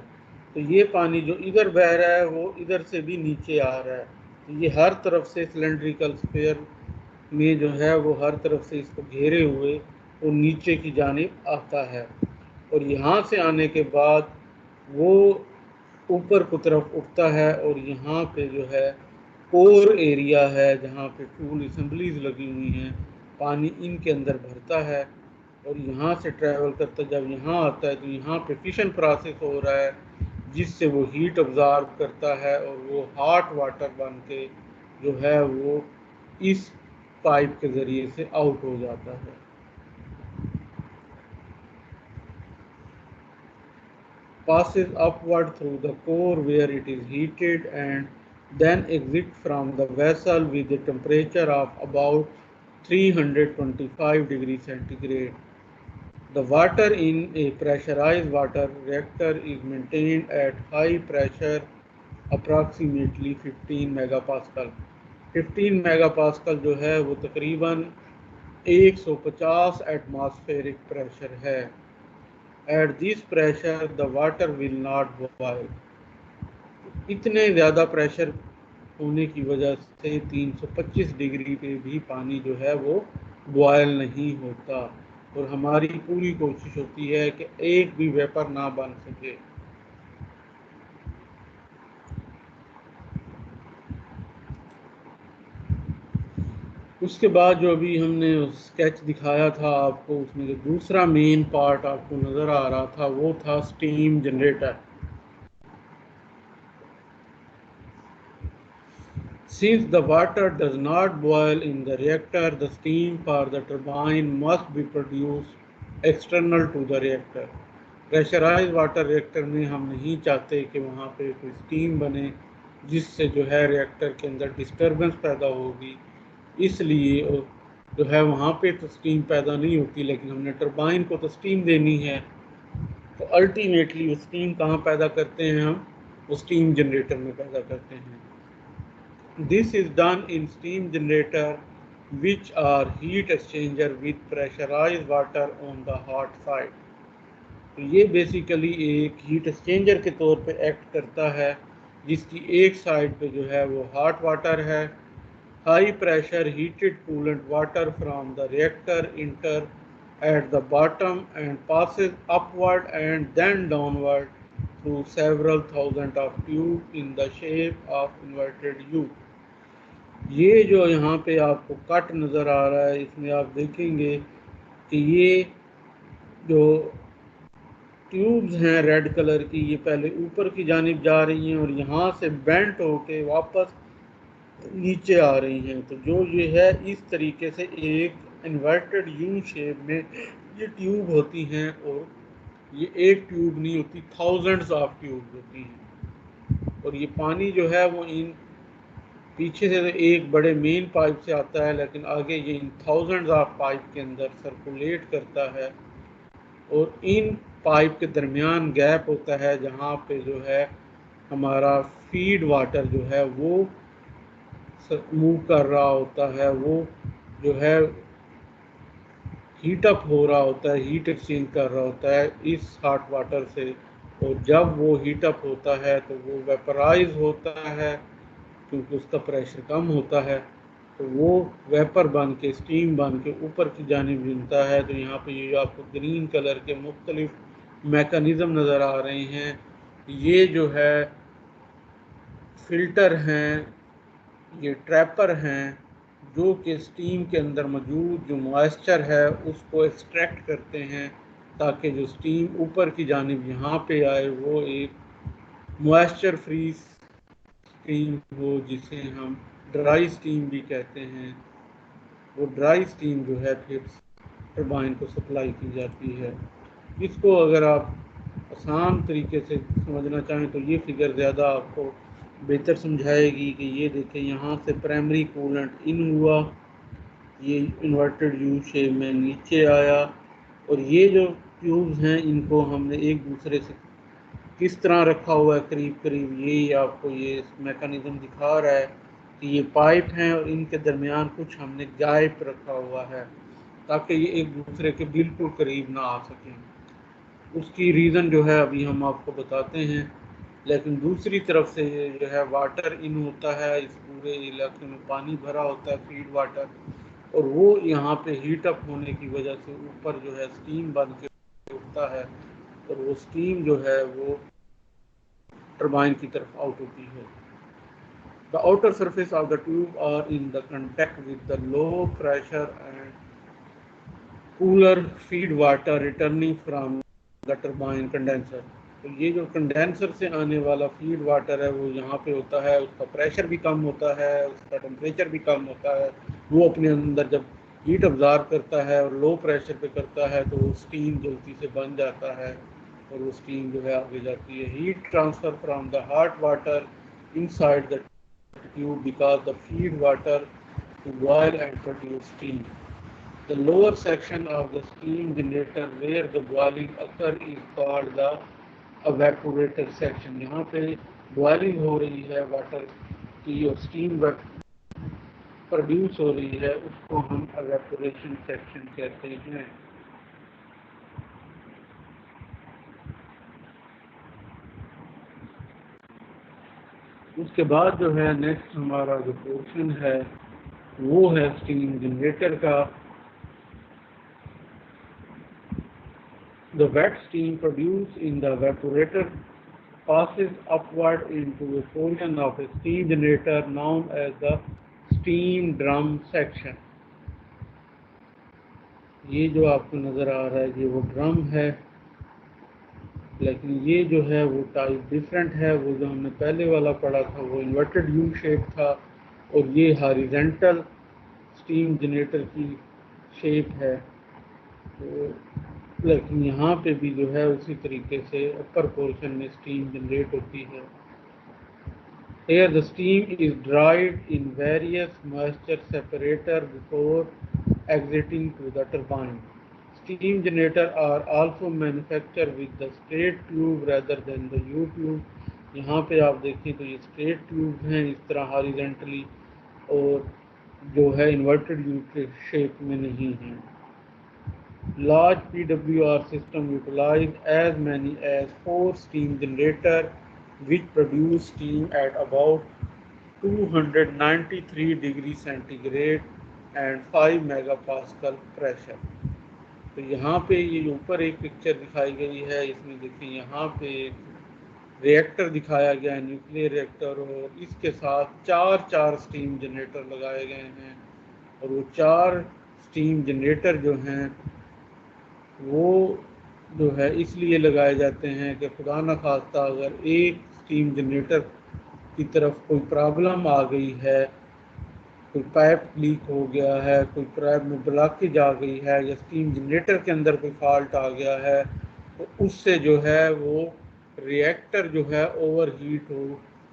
तो ये पानी जो इधर बह रहा है वो इधर से भी नीचे आ रहा है। तो ये हर तरफ से सिलेंड्रिकल स्फीयर में जो है वो हर तरफ से इसको घेरे हुए वो नीचे की जानिब आता है। और यहाँ से आने के बाद वो ऊपर की तरफ उठता है और यहाँ पे जो है कोर एरिया है जहाँ पे टूल असेंबलीज लगी हुई हैं, पानी इनके अंदर भरता है और यहाँ से ट्रैवल करता जब यहाँ आता है तो यहाँ पे फिशन प्रोसेस हो रहा है जिससे वो हीट ऑब्जॉर्व करता है और वो हॉट वाटर बन के जो है वो इस पाइप के ज़रिए से आउट हो जाता है। Passes upward through the core where it is heated and then exits from the vessel with a temperature of about 325 degrees centigrade. The water in a pressurized water reactor is maintained at high pressure approximately 15 megapascal। 15 megapascal जो है वो तकरीबन 150 atmospheric pressure है। At this pressure the water will not boil। इतने ज़्यादा pressure होने की वजह से 325 डिग्री पे भी पानी जो है वो बॉयल नहीं होता और हमारी पूरी कोशिश होती है कि एक भी वेपर ना बन सके। उसके बाद जो अभी हमने स्केच दिखाया था आपको, उसमें जो दूसरा मेन पार्ट आपको नज़र आ रहा था वो था steam generator. Since the water does not boil in the reactor, the steam for the turbine must be produced external to the reactor। Pressurise water reactor में हम नहीं चाहते कि वहाँ पे कोई स्टीम बने जिससे जो है रिएक्टर के अंदर डिस्टर्बेंस पैदा होगी, इसलिए जो है वहाँ पे तो स्टीम पैदा नहीं होती, लेकिन हमने टरबाइन को तो स्टीम देनी है। तो अल्टीमेटली वो स्टीम कहाँ पैदा करते हैं हम, वो स्टीम जनरेटर में पैदा करते हैं। This is done in steam generator which are heat exchanger with pressurized water on the hot side। तो ये बेसिकली एक हीट एक्सचेंजर के तौर पे एक्ट करता है जिसकी एक साइड पे जो है वो हॉट वाटर है। High pressure heated coolant water from the reactor inter at the bottom and passes upward and then downward through several thousand of tubes in the shape of inverted U। ये जो यहाँ पे आपको cut नज़र आ रहा है इसमें आप देखेंगे कि ये जो ट्यूब्स हैं रेड कलर की, ये पहले ऊपर की जानिब जा रही हैं और यहाँ से बेंट होके वापस नीचे आ रही हैं। तो जो ये है इस तरीके से एक इन्वर्टेड यू शेप में ये ट्यूब होती हैं और ये एक ट्यूब नहीं होती, थाउजेंड्स ऑफ ट्यूब होती हैं। और ये पानी जो है वो इन पीछे से तो एक बड़े मेन पाइप से आता है लेकिन आगे ये इन थाउजेंड्स ऑफ पाइप के अंदर सर्कुलेट करता है और इन पाइप के दरमियान गैप होता है जहाँ पे जो है हमारा फीड वाटर जो है वो मूव कर रहा होता है, वो जो है हीट अप हो रहा होता है, हीट एक्सचेंज कर रहा होता है इस हॉट वाटर से। और जब वो हीट अप होता है तो वो वेपराइज होता है क्योंकि उसका प्रेशर कम होता है, तो वो वेपर बन के स्टीम बन के ऊपर की जानिब गिनता है। तो यहाँ पे ये आपको ग्रीन कलर के मुख्तलिफ मैकेनिज़्म नज़र आ रहे हैं। ये जो है फ़िल्टर हैं, ये ट्रैपर हैं जो कि स्टीम के अंदर मौजूद जो मॉइस्चर है उसको एक्सट्रैक्ट करते हैं ताकि जो स्टीम ऊपर की जानिब यहाँ पे आए वो एक मॉइस्चर फ्री स्टीम हो, जिसे हम ड्राई स्टीम भी कहते हैं, वो ड्राई स्टीम जो है फिर टरबाइन को सप्लाई की जाती है। इसको अगर आप आसान तरीके से समझना चाहें तो ये फिगर ज़्यादा आपको बेहतर समझाएगी कि ये देखें, यहाँ से प्राइमरी कूलेंट इन हुआ, ये इन्वर्टेड यू शेप में नीचे आया, और ये जो ट्यूब्स हैं इनको हमने एक दूसरे से किस तरह रखा हुआ है करीब करीब, ये आपको ये मैकेनिज्म दिखा रहा है कि ये पाइप हैं और इनके दरमियान कुछ हमने गैप रखा हुआ है ताकि ये एक दूसरे के बिल्कुल करीब ना आ सकें। उसकी रीज़न जो है अभी हम आपको बताते हैं। लेकिन दूसरी तरफ से ये जो है वाटर इन होता है, इस पूरे इलाके में पानी भरा होता है, फीड वाटर, और वो यहाँ पे हीट अप होने की वजह से ऊपर जो है स्टीम बन के उठता है, और वो स्टीम जो है वो टरबाइन की तरफ आउट होती है। The outer surface of the tube are in the contact with the low pressure and cooler feed water returning from the turbine condenser। तो ये जो कंडेंसर से आने वाला फीड वाटर है वो यहाँ पे होता है, उसका प्रेशर भी कम होता है, उसका टेम्परेचर भी कम होता है। वो अपने अंदर जब हीट ऑब्जॉर्व करता है और लो प्रेशर पे करता है तो वो स्टीम जल्दी से बन जाता है, और वो स्टीम जो है आगे जाती है। Heat transfer from the hot water inside the tube because the feed water to boil and produce steam। The lower section of the steam generator where the boiling occur is called the evaporator section। यहाँ पे boiling हो रही है water की और steam produce हो रही है, उसको हम evaporation section कहते हैं। उसके बाद जो है नेक्स्ट हमारा जो पोर्शन है वो है स्टीम जनरेटर का। The wet steam produced in the evaporator passes upward into a portion of a steam generator known as the steam drum section। ये जो आपको नज़र आ रहा है ये वो ड्रम है, लेकिन ये जो है वो टाइप डिफरेंट है। वो जो हमने पहले वाला पढ़ा था वो इन्वर्टेड यू शेप था, और ये हॉरिजॉन्टल स्टीम जनरेटर की शेप है। तो लेकिन यहाँ पे भी जो है उसी तरीके से अपर पोर्शन में स्टीम जनरेट होती है। Here the steam is dried in various moisture separator before exiting to the turbine। Steam generator are also manufactured with the straight tube rather than the U tube। यहाँ पे आप देखें तो ये straight tube हैं इस तरह हॉरिजॉन्टली, और जो है इन्वर्टेड यू के शेप में नहीं है। Large PWR system utilize as many as 4 steam generator which produce steam at about 293 degree centigrade and 5 megapascal pressure। तो यहाँ पे ये ऊपर एक पिक्चर दिखाई गई है, इसमें देखिए यहाँ पे रिएक्टर दिखाया गया है, न्यूक्लियर रिएक्टर, और इसके साथ चार स्टीम जनरेटर लगाए गए हैं। और वो 4 स्टीम जनरेटर जो हैं वो जो है इसलिए लगाए जाते हैं कि खुदा न खास्ता अगर एक स्टीम जनरेटर की तरफ कोई प्रॉब्लम आ गई है, कोई पाइप लीक हो गया है, कोई पाइप में ब्लॉकेज आ गई है, या स्टीम जनरेटर के अंदर कोई फॉल्ट आ गया है, तो उससे जो है वो रिएक्टर जो है ओवरहीट हो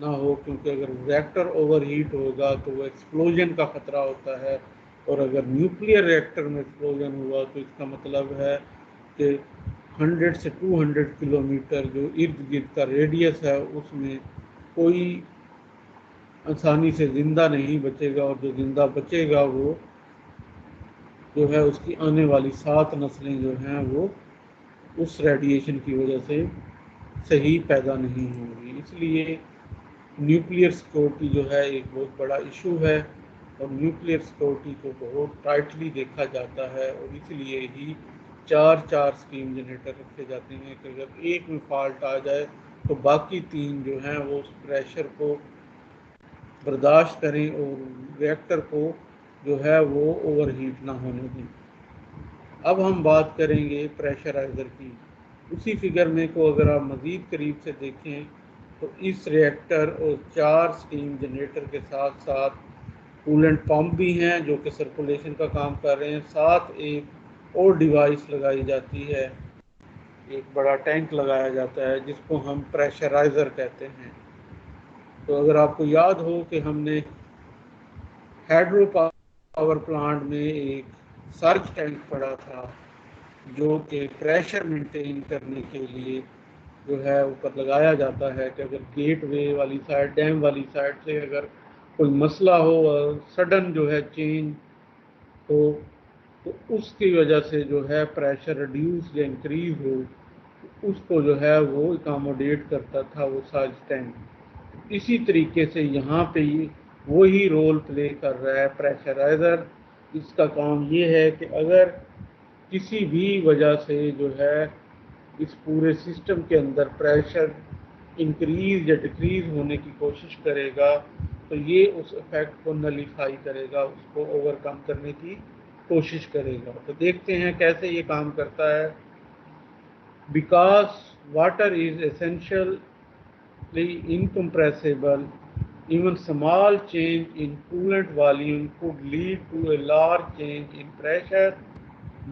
ना हो, क्योंकि अगर रिएक्टर ओवरहीट होगा तो वो एक्सप्लोजन का ख़तरा होता है। और अगर न्यूक्लियर रिएक्टर में एक्सप्लोजन हुआ तो इसका मतलब है कि 100 से 200 किलोमीटर जो इर्द गिर्द का रेडियस है उसमें कोई आसानी से ज़िंदा नहीं बचेगा, और जो ज़िंदा बचेगा वो जो है उसकी आने वाली 7 नस्लें जो हैं वो उस रेडिएशन की वजह से सही पैदा नहीं होंगी। इसलिए न्यूक्लियर सिक्योरिटी जो है एक बहुत बड़ा इशू है, और न्यूक्लियर सिक्योरिटी को बहुत टाइटली देखा जाता है, और इसलिए ही 4 स्टीम जनरेटर रखे जाते हैं कि अगर एक में फॉल्ट आ जाए तो बाकी 3 जो हैं वो उस प्रेशर को बर्दाश्त करें और रिएक्टर को जो है वो ओवरहीट ना होने दें। अब हम बात करेंगे प्रेशराइज़र की। उसी फिगर में को अगर आप मज़ीद करीब से देखें तो इस रिएक्टर और 4 स्टीम जनरेटर के साथ साथ कूलेंट पंप भी हैं जो कि सर्कुलेशन का काम कर रहे हैं। साथ एक और डिवाइस लगाई जाती है, एक बड़ा टैंक लगाया जाता है जिसको हम प्रेशराइज़र कहते हैं। तो अगर आपको याद हो कि हमने हाइड्रो पावर प्लांट में एक सर्ज टैंक पड़ा था जो कि प्रेशर मेंटेन करने के लिए जो है ऊपर लगाया जाता है कि अगर गेट वे वाली साइड, डैम वाली साइड से अगर कोई मसला हो और सडन जो है चेंज हो तो उसकी वजह से जो है प्रेशर रिड्यूस या इंक्रीज हो, उसको जो है वो अकोमोडेट करता था वो सर्ज टैंक। इसी तरीके से यहाँ पे वही रोल प्ले कर रहा है प्रेशराइज़र। इसका काम ये है कि अगर किसी भी वजह से जो है इस पूरे सिस्टम के अंदर प्रेशर इंक्रीज या डिक्रीज होने की कोशिश करेगा तो ये उस इफेक्ट को नलीफाई करेगा, उसको ओवरकम करने की कोशिश करेगा। तो देखते हैं कैसे ये काम करता है। Because water is essentially incompressible, even small change in coolant volume could lead to a large change in pressure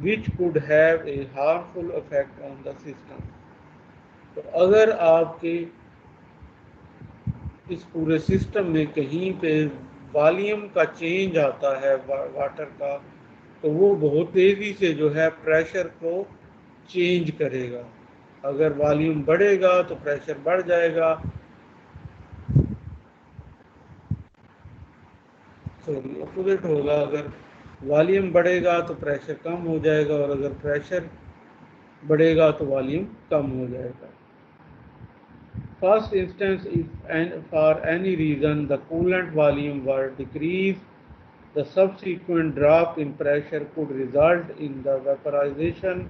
which could have a harmful effect on the system। तो अगर आपके इस पूरे सिस्टम में कहीं पे वॉल्यूम का चेंज आता है वाटर का, तो वो बहुत तेज़ी से जो है प्रेशर को चेंज करेगा। अगर वॉल्यूम बढ़ेगा तो प्रेशर बढ़ जाएगा, सॉरी अपोजिट होगा। अगर वॉल्यूम बढ़ेगा तो प्रेशर कम हो जाएगा और अगर प्रेशर बढ़ेगा तो वॉल्यूम कम हो जाएगा। First instance, if for any reason the coolant volume were decreased, the subsequent drop in pressure could result in the vaporization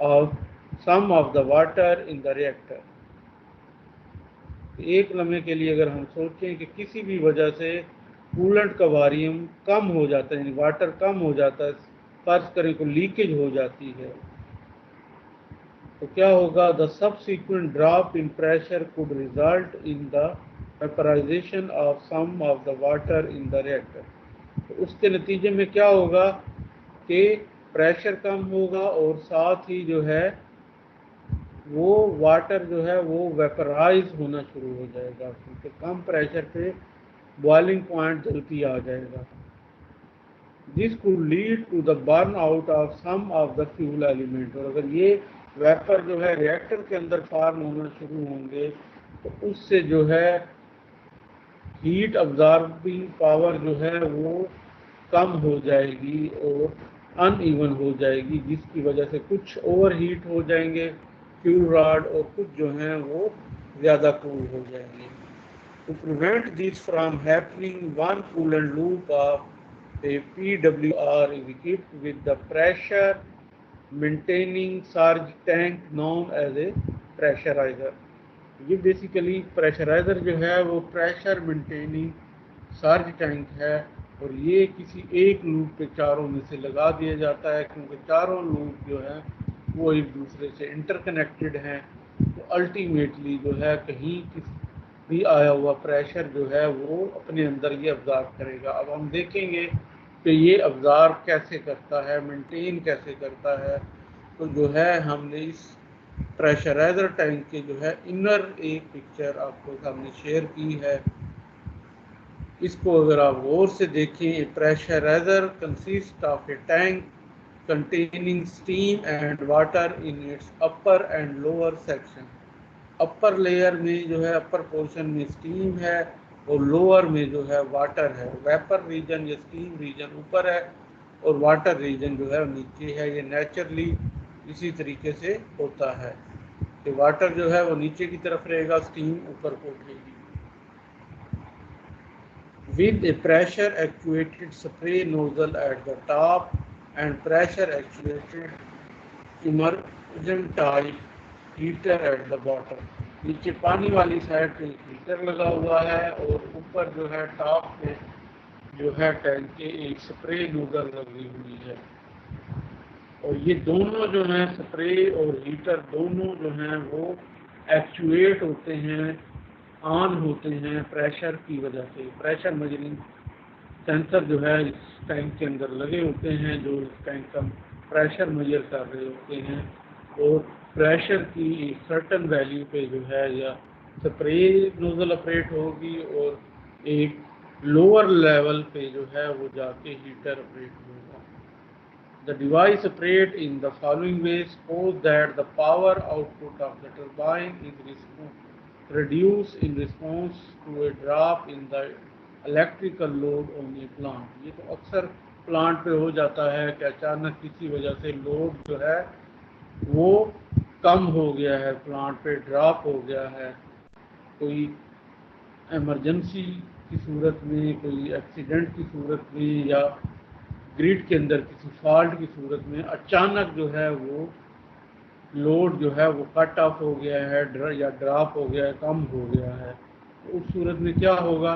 of some of the water in the reactor। एक लम्हे के लिए अगर हम सोचें कि किसी भी वजह से कूलेंट का वॉल्यूम कम हो जाता है, यानी वाटर कम हो जाता है, फर्ज करें को लीकेज हो जाती है, तो क्या होगा? The subsequent drop in pressure could result in the vaporisation of some of the water in the reactor. तो उसके नतीजे में क्या होगा कि प्रेशर कम होगा और साथ ही जो है वो वाटर जो है वो वेपराइज होना शुरू हो जाएगा, क्योंकि कम प्रेशर पे बॉइलिंग पॉइंट जल्दी आ जाएगा। This could lead to the burn out of some of the fuel element. और अगर ये वेपर जो है रिएक्टर के अंदर फॉर्म होना शुरू होंगे तो उससे जो है हीट अब्जॉर्बिंग पावर जो है वो कम हो जाएगी और अनइवन हो जाएगी, जिसकी वजह से कुछ ओवर हीट हो जाएंगे फ्यूल रॉड और कुछ जो हैं वो ज़्यादा कूल हो जाएंगे। To prevent this from happening, one coolant loop of a PWR is equipped with the pressure maintaining surge tank known as a pressurizer। ये बेसिकली प्रेशराइज़र जो है वो प्रेशर मेंटेनिंग सर्ज टैंक है और ये किसी एक लूप पे चारों में से लगा दिया जाता है, क्योंकि चारों लूप जो है वो एक दूसरे से इंटरकनेक्टेड हैं। तो अल्टीमेटली जो है कहीं भी आया हुआ प्रेशर जो है वो अपने अंदर ये अब्जॉर्ब करेगा। अब हम देखेंगे कि ये अब्जॉर्ब कैसे करता है, मेंटेन कैसे करता है। तो जो है हमने इस प्रेशराइज़र टैंक के जो है इनर एक पिक्चर आपको सामने शेयर की है। इसको अगर आप गौर से देखें, pressuriser consist of A tank containing steam and water in its upper and lower section। Upper layer में जो है अपर पोर्शन में स्टीम है और लोअर में जो है वाटर है। वेपर रीजन या स्टीम रीजन ऊपर है और वाटर रीजन जो है नीचे है। ये नेचुरली इसी तरीके से होता है कि वाटर जो है वो नीचे की तरफ रहेगा, स्टीम ऊपर को उठेगी। With a pressure actuated spray nozzle at the top and pressure actuated emergent type heater at the bottom। नीचे पानी वाली साइड पे हीटर लगा हुआ है और ऊपर जो है टॉप पे जो है टैंक के एक स्प्रे नोजल लगी हुई है। और ये दोनों जो हैं स्प्रे और हीटर दोनों जो हैं वो एक्चुएट होते हैं ऑन होते हैं प्रेशर की वजह से। प्रेशर मेजरिंग सेंसर जो है इस टैंक के अंदर लगे होते हैं, जो इस टैंक का प्रेशर मेजर कर रहे होते हैं, और प्रेशर की एक सर्टन वैल्यू पे जो है या स्प्रे नोजल ऑपरेट होगी, और एक लोअर लेवल पे जो है वो जाके हीटर ऑपरेट होगा। The device operates in the following way. Suppose that the power output of the turbine is reduced in response to a drop in the electrical load on a plant. ये तो अक्सर plant पे हो जाता है कि अचानक किसी वजह से लोड जो है वो कम हो गया है, प्लांट पे ड्रॉप हो गया है, कोई इमरजेंसी की सूरत में, कोई एक्सीडेंट की सूरत में, या ग्रिड के अंदर किसी फॉल्ट की सूरत में अचानक जो है वो लोड जो है वो कट ऑफ हो गया है या ड्रॉप हो गया है, कम हो गया है, तो उस सूरत में क्या होगा?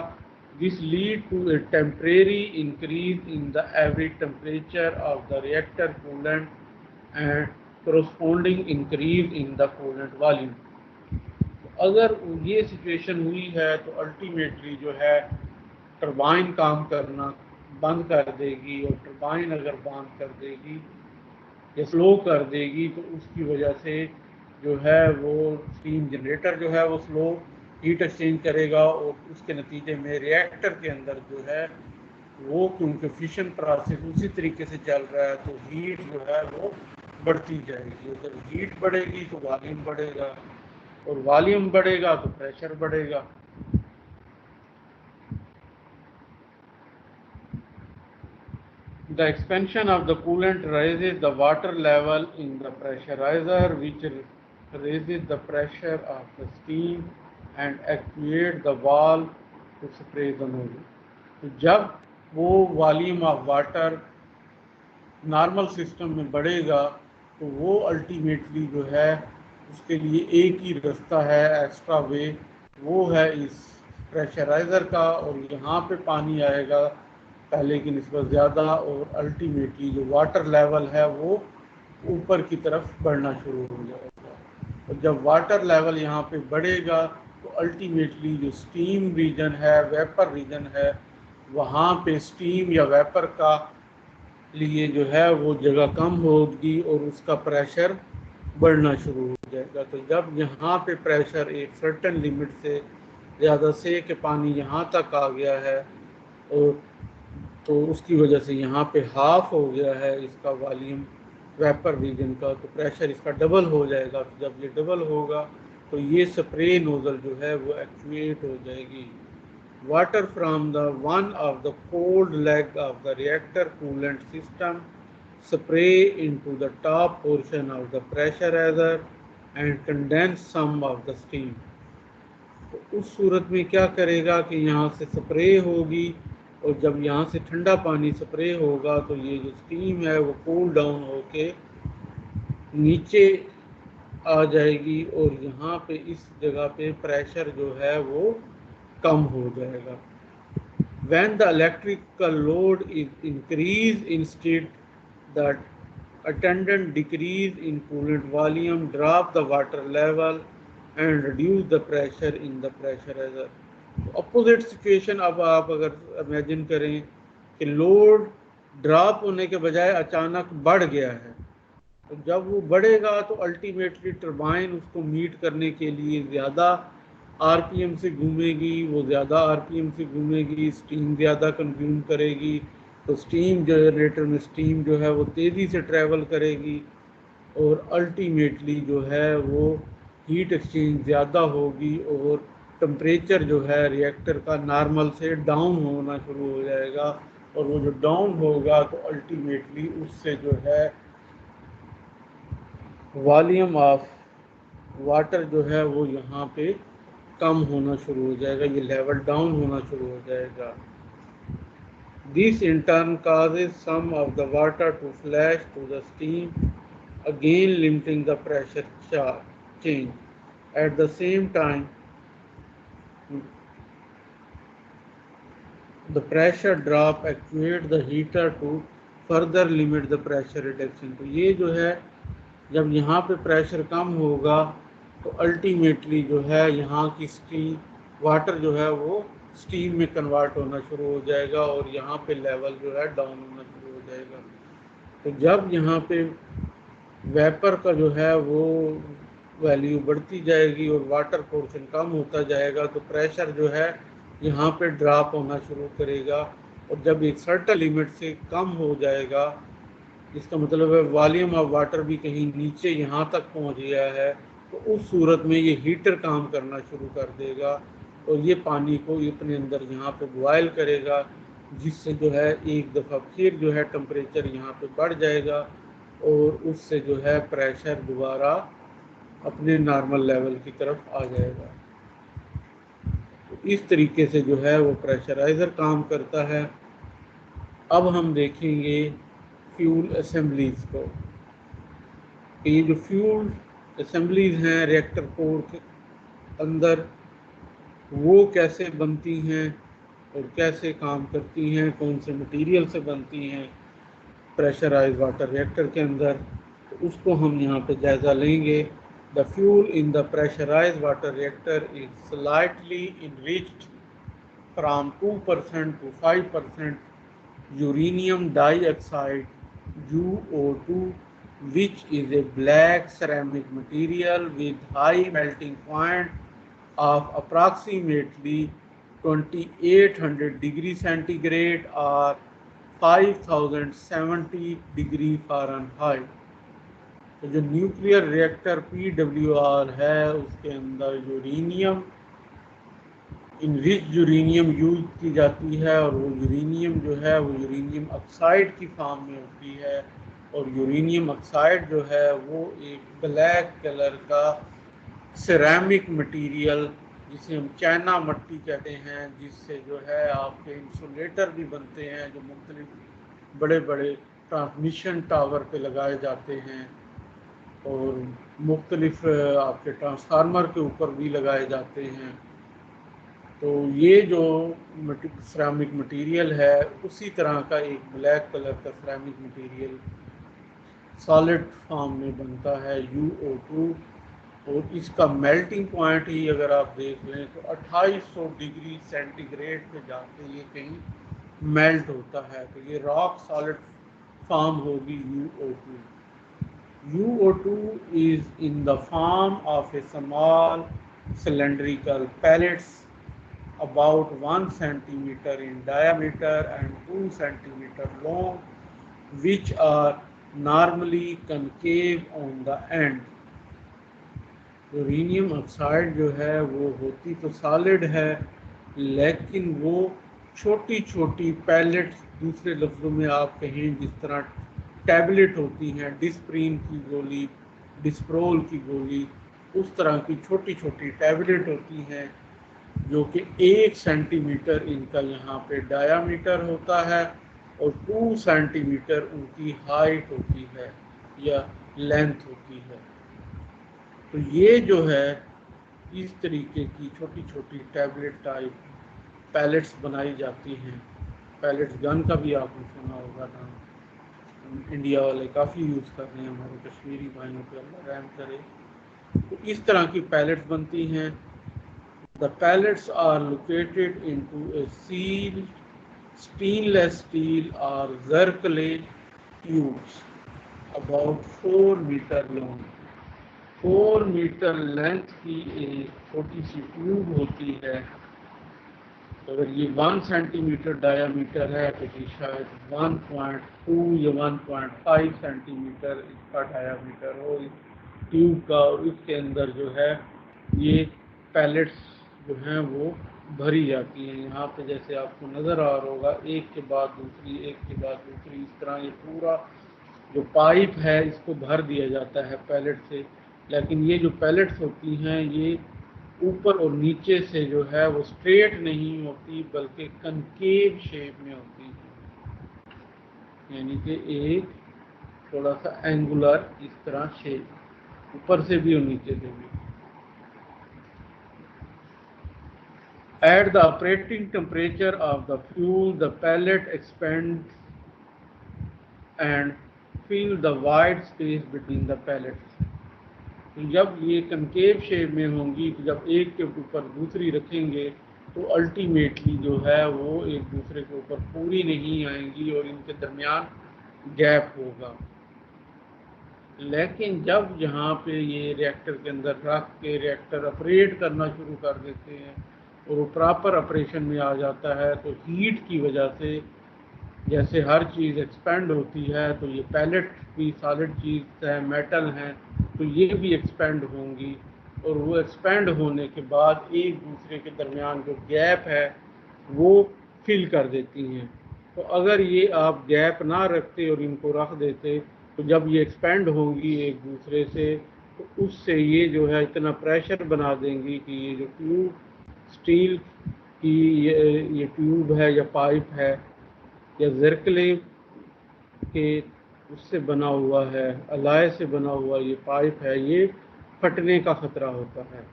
This lead to a temporary increase in the average temperature of the reactor coolant and corresponding increase in the coolant volume. अगर ये सिचुएशन हुई है तो अल्टीमेटली जो है टरबाइन काम करना बंद कर देगी, और टरबाइन अगर बंद कर देगी या स्लो कर देगी तो उसकी वजह से जो है वो स्टीम जनरेटर जो है वो स्लो हीट एक्सचेंज करेगा, और उसके नतीजे में रिएक्टर के अंदर जो है वो, क्योंकि फिशन प्रोसेस उसी तरीके से चल रहा है, तो हीट जो है वो बढ़ती जाएगी। जब हीट बढ़ेगी तो वॉल्यूम बढ़ेगा, और वॉल्यूम बढ़ेगा तो प्रेशर बढ़ेगा। The expansion of the coolant raises the water level in the pressurizer, which raises the pressure of the steam and activates the valve to spray the nozzle. तो जब वो volume of water normal system में बढ़ेगा तो वो ultimately जो है उसके लिए एक ही रास्ता है, एक्स्ट्रा वे, वो है इस प्रेशराइज़र का, और यहाँ पे पानी आएगा पहले की निस्बत ज़्यादा, और अल्टीमेटली जो वाटर लेवल है वो ऊपर की तरफ बढ़ना शुरू हो जाएगा। और जब वाटर लेवल यहाँ पे बढ़ेगा तो अल्टीमेटली जो स्टीम रीजन है, वेपर रीजन है, वहाँ पे स्टीम या वेपर का लिए जो है वो जगह कम होगी और उसका प्रेशर बढ़ना शुरू हो जाएगा। तो जब यहाँ पे प्रेशर एक सर्टेन लिमिट से ज़्यादा से कि पानी यहाँ तक आ गया है, और तो उसकी वजह से यहाँ पे हाफ हो गया है इसका वॉल्यूम वेपर रीजन का, तो प्रेशर इसका डबल हो जाएगा। तो जब ये डबल होगा तो ये स्प्रे नोजल जो है वो एक्चुएट हो जाएगी। Water from the one of the cold leg of the reactor coolant system spray into the top portion of the pressurizer and condense some of the steam. तो उस सूरत में क्या करेगा कि यहाँ से स्प्रे होगी, और जब यहाँ से ठंडा पानी स्प्रे होगा तो ये जो स्टीम है वो कूल डाउन होके नीचे आ जाएगी, और यहाँ पे इस जगह पे प्रेशर जो है वो कम हो जाएगा। When the electrical load is increased, instead the attendant decrease in coolant volume drop the water level and reduce the pressure in the pressurizer. Opposite situation अब आप अगर इमेजिन करें कि लोड ड्रॉप होने के बजाय अचानक बढ़ गया है, तो जब वो बढ़ेगा तो अल्टीमेटली टरबाइन उसको मीट करने के लिए ज़्यादा आरपीएम से घूमेगी, वो ज़्यादा आरपीएम से घूमेगी, स्टीम ज़्यादा कंज्यूम करेगी, तो स्टीम जनरेटर में स्टीम जो है वो तेज़ी से ट्रैवल करेगी, और अल्टीमेटली जो है वो हीट एक्सचेंज ज़्यादा होगी, और टेम्परेचर जो है रिएक्टर का नॉर्मल से डाउन होना शुरू हो जाएगा, और वो जो डाउन होगा तो अल्टीमेटली उससे जो है वॉल्यूम ऑफ वाटर जो है वो यहाँ पे कम होना शुरू हो जाएगा, ये लेवल डाउन होना शुरू हो जाएगा। This in turn causes some of the water to flash to the steam, again limiting the pressure change. At the same time, the pressure drop actuates the heater to further limit the pressure reduction. तो ये जो है जब यहाँ पे pressure कम होगा तो ultimately जो है यहाँ की स्टीम वाटर जो है वो स्टीम में कन्वर्ट होना शुरू हो जाएगा और यहाँ पे लेवल जो है डाउन होना शुरू हो जाएगा। तो जब यहाँ पे वेपर का जो है वो वैल्यू बढ़ती जाएगी और वाटर पोर्शन कम होता जाएगा तो प्रेशर जो है यहाँ पे ड्रॉप होना शुरू करेगा। और जब एक सर्टेन लिमिट से कम हो जाएगा, इसका मतलब है वॉल्यूम ऑफ वाटर भी कहीं नीचे यहाँ तक पहुँच गया है, तो उस सूरत में ये हीटर काम करना शुरू कर देगा और ये पानी को अपने अंदर यहाँ पे बॉयल करेगा, जिससे जो है एक दफ़ा फिर जो है टेम्परेचर यहाँ पे बढ़ जाएगा और उससे जो है प्रेशर दोबारा अपने नॉर्मल लेवल की तरफ आ जाएगा। तो इस तरीके से जो है वो प्रेशराइज़र काम करता है। अब हम देखेंगे फ्यूल असेंबलीज को। ये जो फ्यूल असेंबलीज हैं रिएक्टर कोर के अंदर, वो कैसे बनती हैं और कैसे काम करती हैं, कौन से मटेरियल से बनती हैं प्रेशराइज्ड वाटर रिएक्टर के अंदर, तो उसको हम यहाँ पे जायज़ा लेंगे। The fuel in the pressurised water reactor is slightly enriched from 2% to 5% uranium dioxide UO2, which is a black ceramic material with high melting point of approximately 2800 degree centigrade or 5070 degree Fahrenheit। तो जो nuclear reactor PWR है उसके अंदर uranium, enrich uranium use की जाती है और वो यूरेनियम जो है वो यूरेनियम ऑक्साइड की फॉर्म में होती है। और यूरेनियम ऑक्साइड जो है वो एक ब्लैक कलर का सिरेमिक मटेरियल, जिसे हम चाइना मट्टी कहते हैं, जिससे जो है आपके इंसुलेटर भी बनते हैं जो मुख्तलिफ बड़े बड़े ट्रांसमिशन टावर पे लगाए जाते हैं और मुख्तलिफ आपके ट्रांसफार्मर के ऊपर भी लगाए जाते हैं। तो ये जो सिरेमिक मटेरियल है उसी तरह का एक ब्लैक कलर का सिरेमिक मटेरियल सॉलिड फॉर्म में बनता है UO2। और इसका मेल्टिंग पॉइंट ही अगर आप देख लें तो 2800 डिग्री सेंटीग्रेड पे जाके ये कहीं मेल्ट होता है, तो ये रॉक सॉलिड फॉर्म होगी UO2। UO2 is in the form of a small cylindrical pellets about 1 centimeter in diameter and 2 centimeter long, which are normally concave on the end। Uranium oxide जो है वो होती तो सॉलिड है, लेकिन वो छोटी छोटी पैलेट्स, दूसरे लफ्ज़ों में आप कहें जिस तरह टैबलेट होती हैं, डिस्प्रीन की गोली, डिस्प्रोल की गोली, उस तरह की छोटी छोटी टैबलेट होती हैं जो कि 1 सेंटीमीटर इनका यहाँ पे डायामीटर होता है और 2 सेंटीमीटर उनकी हाइट होती है या लेंथ होती है। तो ये जो है इस तरीके की छोटी छोटी टैबलेट टाइप पैलेट्स बनाई जाती हैं। पैलेट्स गन का भी आपने सुना होगा नाम, इंडिया वाले काफ़ी यूज़ कर रहे हैं, हमारे कश्मीरी भाइयों पे अल्लाह रहम करे। तो इस तरह की पैलेट्स बनती हैं। The pellets are located into a sealed stainless steel or zircon tubes about 4 meter long। 4 metre length की एक छोटी सी ट्यूब होती है। तो अगर ये 1 सेंटीमीटर डायामीटर है तो ये शायद 1.2 या 1.5 सेंटीमीटर इसका डायामीटर हो इस ट्यूब का, और इसके अंदर जो है ये पैलेट्स जो हैं वो भरी जाती हैं। यहाँ पे जैसे आपको नज़र आ रहा होगा एक के बाद दूसरी, एक के बाद दूसरी, इस तरह ये पूरा जो पाइप है इसको भर दिया जाता है पैलेट से। लेकिन ये जो पैलेट्स होती हैं ये ऊपर और नीचे से जो है वो स्ट्रेट नहीं होती बल्कि कनकेव शेप में होती है, यानी कि एक थोड़ा सा एंगुलर इस तरह शेप, ऊपर से भी और नीचे से भी। At the operating temperature of the fuel, the pellet expands and fill the wide space between the pellets। तो जब ये कनकेव शेप में होंगी, तो जब एक के ऊपर दूसरी रखेंगे तो अल्टीमेटली जो है वो एक दूसरे के ऊपर पूरी नहीं आएंगी और इनके दरमियान गैप होगा। लेकिन जब यहाँ पे ये रिएक्टर के अंदर रख के रिएक्टर ऑपरेट करना शुरू कर देते हैं और वो प्रॉपर ऑपरेशन में आ जाता है, तो हीट की वजह से जैसे हर चीज़ एक्सपेंड होती है, तो ये पैलेट भी सॉलिड चीज़ है, मेटल हैं, तो ये भी एक्सपेंड होंगी और वो एक्सपेंड होने के बाद एक दूसरे के दरमियान जो गैप है वो फिल कर देती हैं। तो अगर ये आप गैप ना रखते और इनको रख देते, तो जब ये एक्सपेंड होंगी एक दूसरे से, तो उससे ये जो है इतना प्रेशर बना देंगी कि ये जो ट्यूब स्टील की ये ट्यूब है या पाइप है या ज़िरकले के उससे बना हुआ है, अलाय से बना हुआ ये पाइप है, ये फटने का खतरा होता है।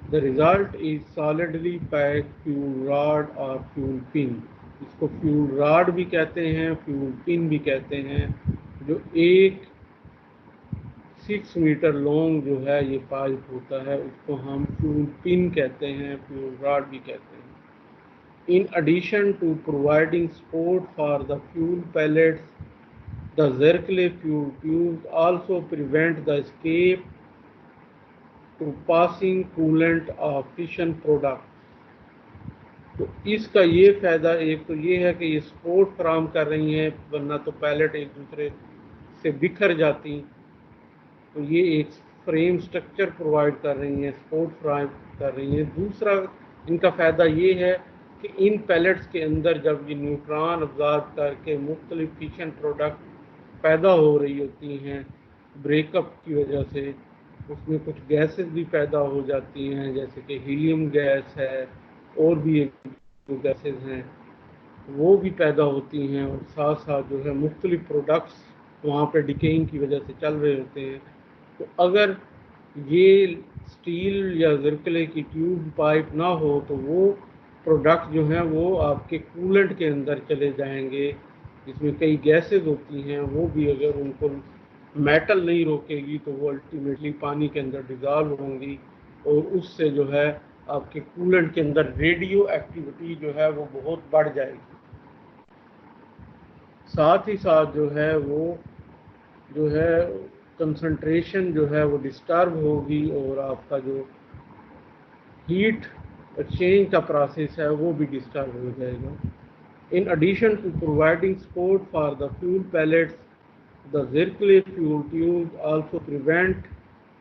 The result is solidly packed fuel rod और फ्यूल पिन। इसको फ्यूल रॉड भी कहते हैं, फ्यूल पिन भी कहते हैं। जो एक 6 मीटर लॉन्ग जो है ये पाइप होता है, उसको हम फ्यूल पिन कहते हैं, फ्यूल रॉड भी कहते हैं। In addition to providing support for the fuel pellets, the Zircon fuel tubes also prevent the escape to passing coolant of fission products. तो इसका ये फ़ायदा एक तो ये है कि ये सपोर्ट फराहम कर रही हैं, वरना तो पैलेट एक दूसरे से बिखर जाती। तो ये एक फ्रेम स्ट्रक्चर प्रोवाइड कर रही हैं, सपोर्ट फराहम कर रही हैं। दूसरा इनका फ़ायदा ये है कि इन पैलेट्स के अंदर जब ये न्यूट्रॉन अब्जॉर्ब करके मुख्तलिफ फिशन प्रोडक्ट पैदा हो रही होती हैं ब्रेकअप की वजह से, उसमें कुछ गैसेस भी पैदा हो जाती हैं, जैसे कि हीलियम गैस है और भी एक जो गैसेस हैं वो भी पैदा होती हैं, और साथ साथ जो है मुख्तलिफ प्रोडक्ट्स वहाँ पे डिकेइंग की वजह से चल रहे होते हैं। तो अगर ये स्टील या ज़िरकले की ट्यूब पाइप ना हो, तो वो प्रोडक्ट जो हैं वो आपके कूलेंट के अंदर चले जाएंगे, जिसमें कई गैसेस होती हैं, वो भी अगर उनको मेटल नहीं रोकेगी तो वो अल्टीमेटली पानी के अंदर डिज़ॉल्व होंगी और उससे जो है आपके कूलेंट के अंदर रेडियो एक्टिविटी जो है वो बहुत बढ़ जाएगी। साथ ही साथ जो है वो जो है कंसंट्रेशन जो है वो डिस्टर्ब होगी और आपका जो हीट एक्सचेंज का प्रोसेस है वो भी डिस्टर्ब हो जाएगा। In addition to providing support for the fuel pellets, the Zircon fuel tubes also prevent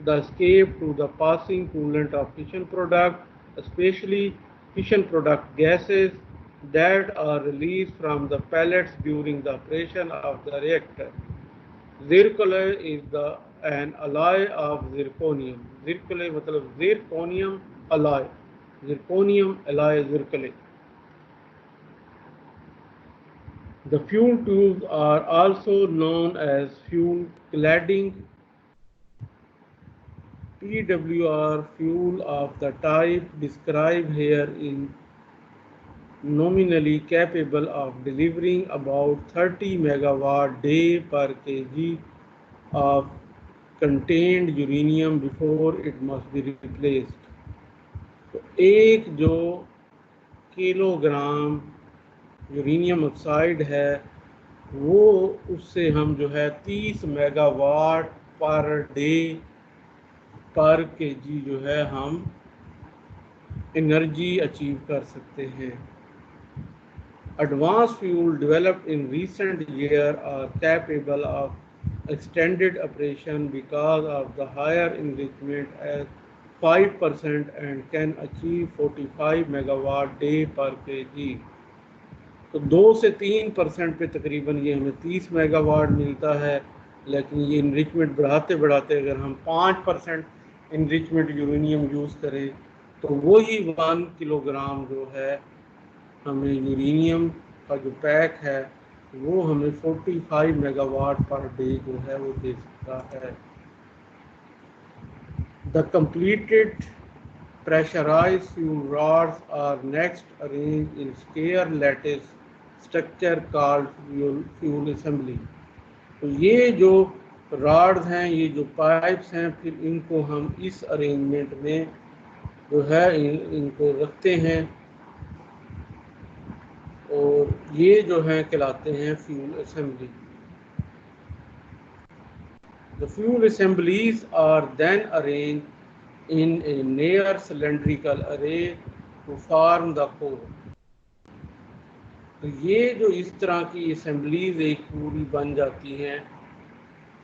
the escape to the passing coolant of fission product, especially fission product gases that are released from the pellets during the operation of the reactor. Zircon is an alloy of zirconium. Zircon मतलब zirconium alloy. Zirconium alloy zircon. The fuel tubes are also known as fuel cladding. PWR fuel of the type described here is nominally capable of delivering about 30 megawatt day per kg of contained uranium before it must be replaced. तो एक जो kilogram uranium oxide है वो उससे हम जो है 30 megawatt per day पर केजी जो है हम एनर्जी अचीव कर सकते हैं। Advanced fuel developed in recent years are capable of extended operation because of the higher enrichment at 5% and can achieve 45 megawatt day per kg. तो 2 से 3% पे तकरीबन ये हमें 30 मेगावाट मिलता है, लेकिन ये इनरिचमेंट बढ़ाते बढ़ाते अगर हम 5% इनरिचमेंट यूरेनियम यूज़ करें तो वही 1 किलोग्राम जो है हमें यूरेनियम का जो पैक है वो हमें 45 मेगावाट पर डे जो है वो दे सकता है। The completed pressurized fuel rods are next arranged in square lattice structure called fuel assembly. तो ये जो रॉड्स हैं, ये जो पाइप्स हैं, फिर इनको हम इस अरेंजमेंट में जो है इनको रखते हैं और ये जो है कहलाते हैं fuel assembly. The fuel assemblies are then arranged in a near cylindrical array to form the core. तो ये जो इस तरह की असेंबलीज एक पूरी बन जाती हैं,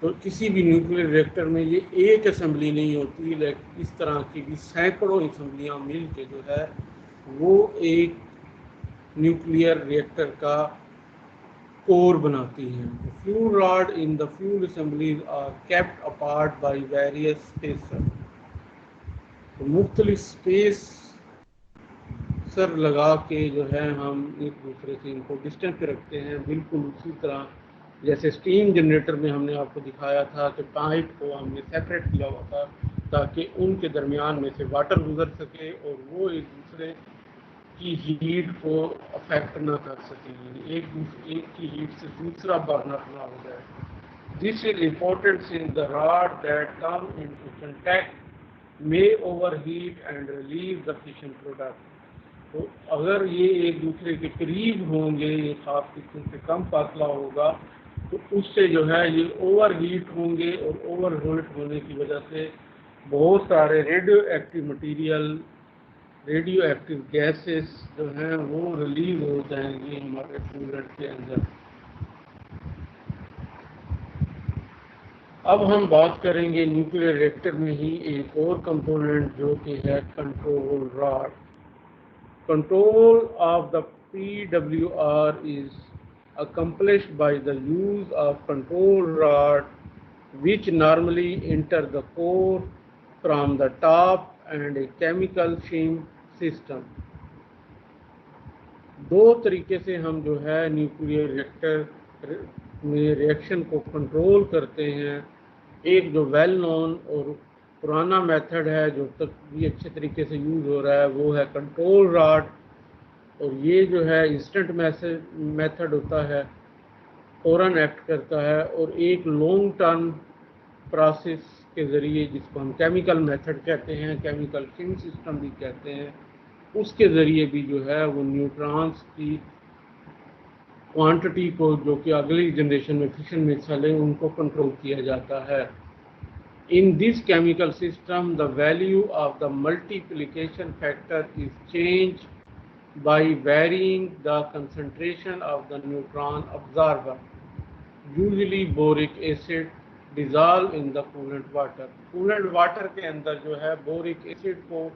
तो किसी भी न्यूक्लियर रिएक्टर में ये एक असेंबली नहीं होती, लेकिन इस तरह की भी सैकड़ों असेंबलियाँ मिल के जो है वो एक न्यूक्लियर रिएक्टर का कोर बनाती हैं। Fuel rod in the fuel assemblies are kept apart by various spacer. तो मुख्तलिफ स्पेसर लगा के जो है हम एक दूसरे से इनको डिस्टेंस पे रखते हैं, बिल्कुल उसी तरह जैसे स्टीम जनरेटर में हमने आपको दिखाया था कि पाइप को हमने सेपरेट किया हुआ था ताकि उनके दरमियान में से वाटर गुजर सके और वो एक दूसरे की हीट को अफेक्ट ना कर सके, एक की हीट से दूसरा बर्नर ना हो जाए। This is important since the rod that come into contact may overheat and release the fission product. तो अगर ये एक दूसरे के करीब होंगे, ये खास किस्म से कम फासला होगा, तो उससे जो है ये ओवरहीट होंगे और ओवरहीट होने की वजह से बहुत सारे radio active material, radio active gases जो हैं वो रिलीज हो जाएंगी हमारे कूलेंट के अंदर। अब हम बात करेंगे न्यूक्लियर रिएक्टर में ही एक और कंपोनेंट जो कि है control rod. Control of the PWR is accomplished by the use of control rod which normally enter the core from the top and a chemical shim system। दो तरीके से हम जो है न्यूक्लियर रिएक्टर में रिएक्शन को कंट्रोल करते हैं। एक जो वेल नोन और पुराना मेथड है जो तक भी अच्छे तरीके से यूज़ हो रहा है वो है कंट्रोल रॉड, और ये जो है इंस्टेंट मेथड होता है, फ़ौरन एक्ट करता है। और एक लॉन्ग टर्म प्रोसेस के ज़रिए जिसको हम केमिकल मेथड कहते हैं, केमिकल किंग सिस्टम भी कहते हैं, उसके ज़रिए भी जो है वो न्यूट्रॉन्स की क्वांटिटी को जो कि अगली जनरेशन में फिशन में चले उनको कंट्रोल किया जाता है। In this chemical system, the value of the multiplication factor is changed by varying the concentration of the neutron absorber, usually boric acid, dissolve in the coolant water। Coolant water के अंदर जो है boric acid को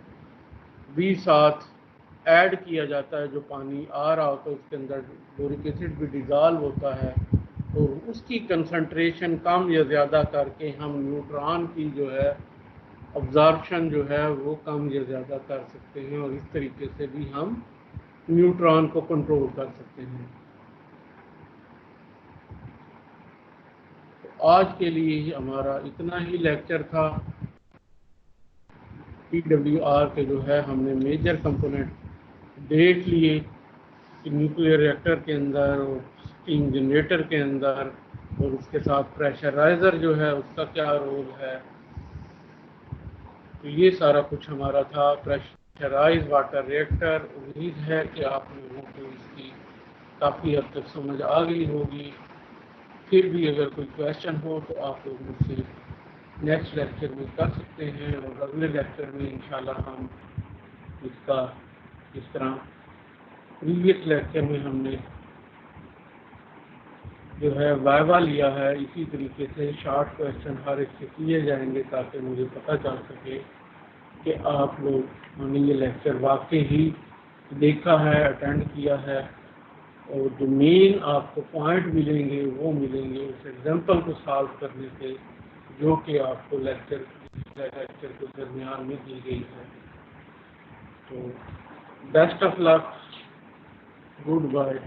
भी साथ add किया जाता है, जो पानी आ रहा होता है उसके अंदर बोरिक एसिड भी डिज़ॉल्व होता है, और उसकी कंसंट्रेशन कम या ज़्यादा करके हम न्यूट्रॉन की जो है अब्जॉर्प्शन जो है वो कम या ज़्यादा कर सकते हैं, और इस तरीके से भी हम न्यूट्रॉन को कंट्रोल कर सकते हैं। तो आज के लिए हमारा इतना ही लेक्चर था। PWR के जो है हमने मेजर कंपोनेंट देख लिए कि न्यूक्लियर रिएक्टर के अंदर और स्टीम जनरेटर के अंदर, और उसके साथ प्रेशराइज़र जो है उसका क्या रोल है। तो ये सारा कुछ हमारा था प्रेशराइज वाटर रिएक्टर। उम्मीद है कि आप लोगों को इसकी काफ़ी हद तक समझ आ गई होगी। फिर भी अगर कोई क्वेश्चन हो तो आप लोग मुझसे नेक्स्ट लेक्चर में कर सकते हैं, और अगले लेक्चर में इंशाल्लाह हम इसका इस तरह प्रीवियस लेक्चर में हमने जो है वाइवा लिया है, इसी तरीके से शॉर्ट क्वेश्चन हर एक से किए जाएंगे ताकि मुझे पता चल सके कि आप लोगों ने ये लेक्चर वाकई ही देखा है, अटेंड किया है, और जो मेन आपको पॉइंट मिलेंगे वो मिलेंगे उस एग्जाम्पल को सॉल्व करने से जो कि आपको लेक्चर के दरमियान में दी गई है। तो best of luck, good bye.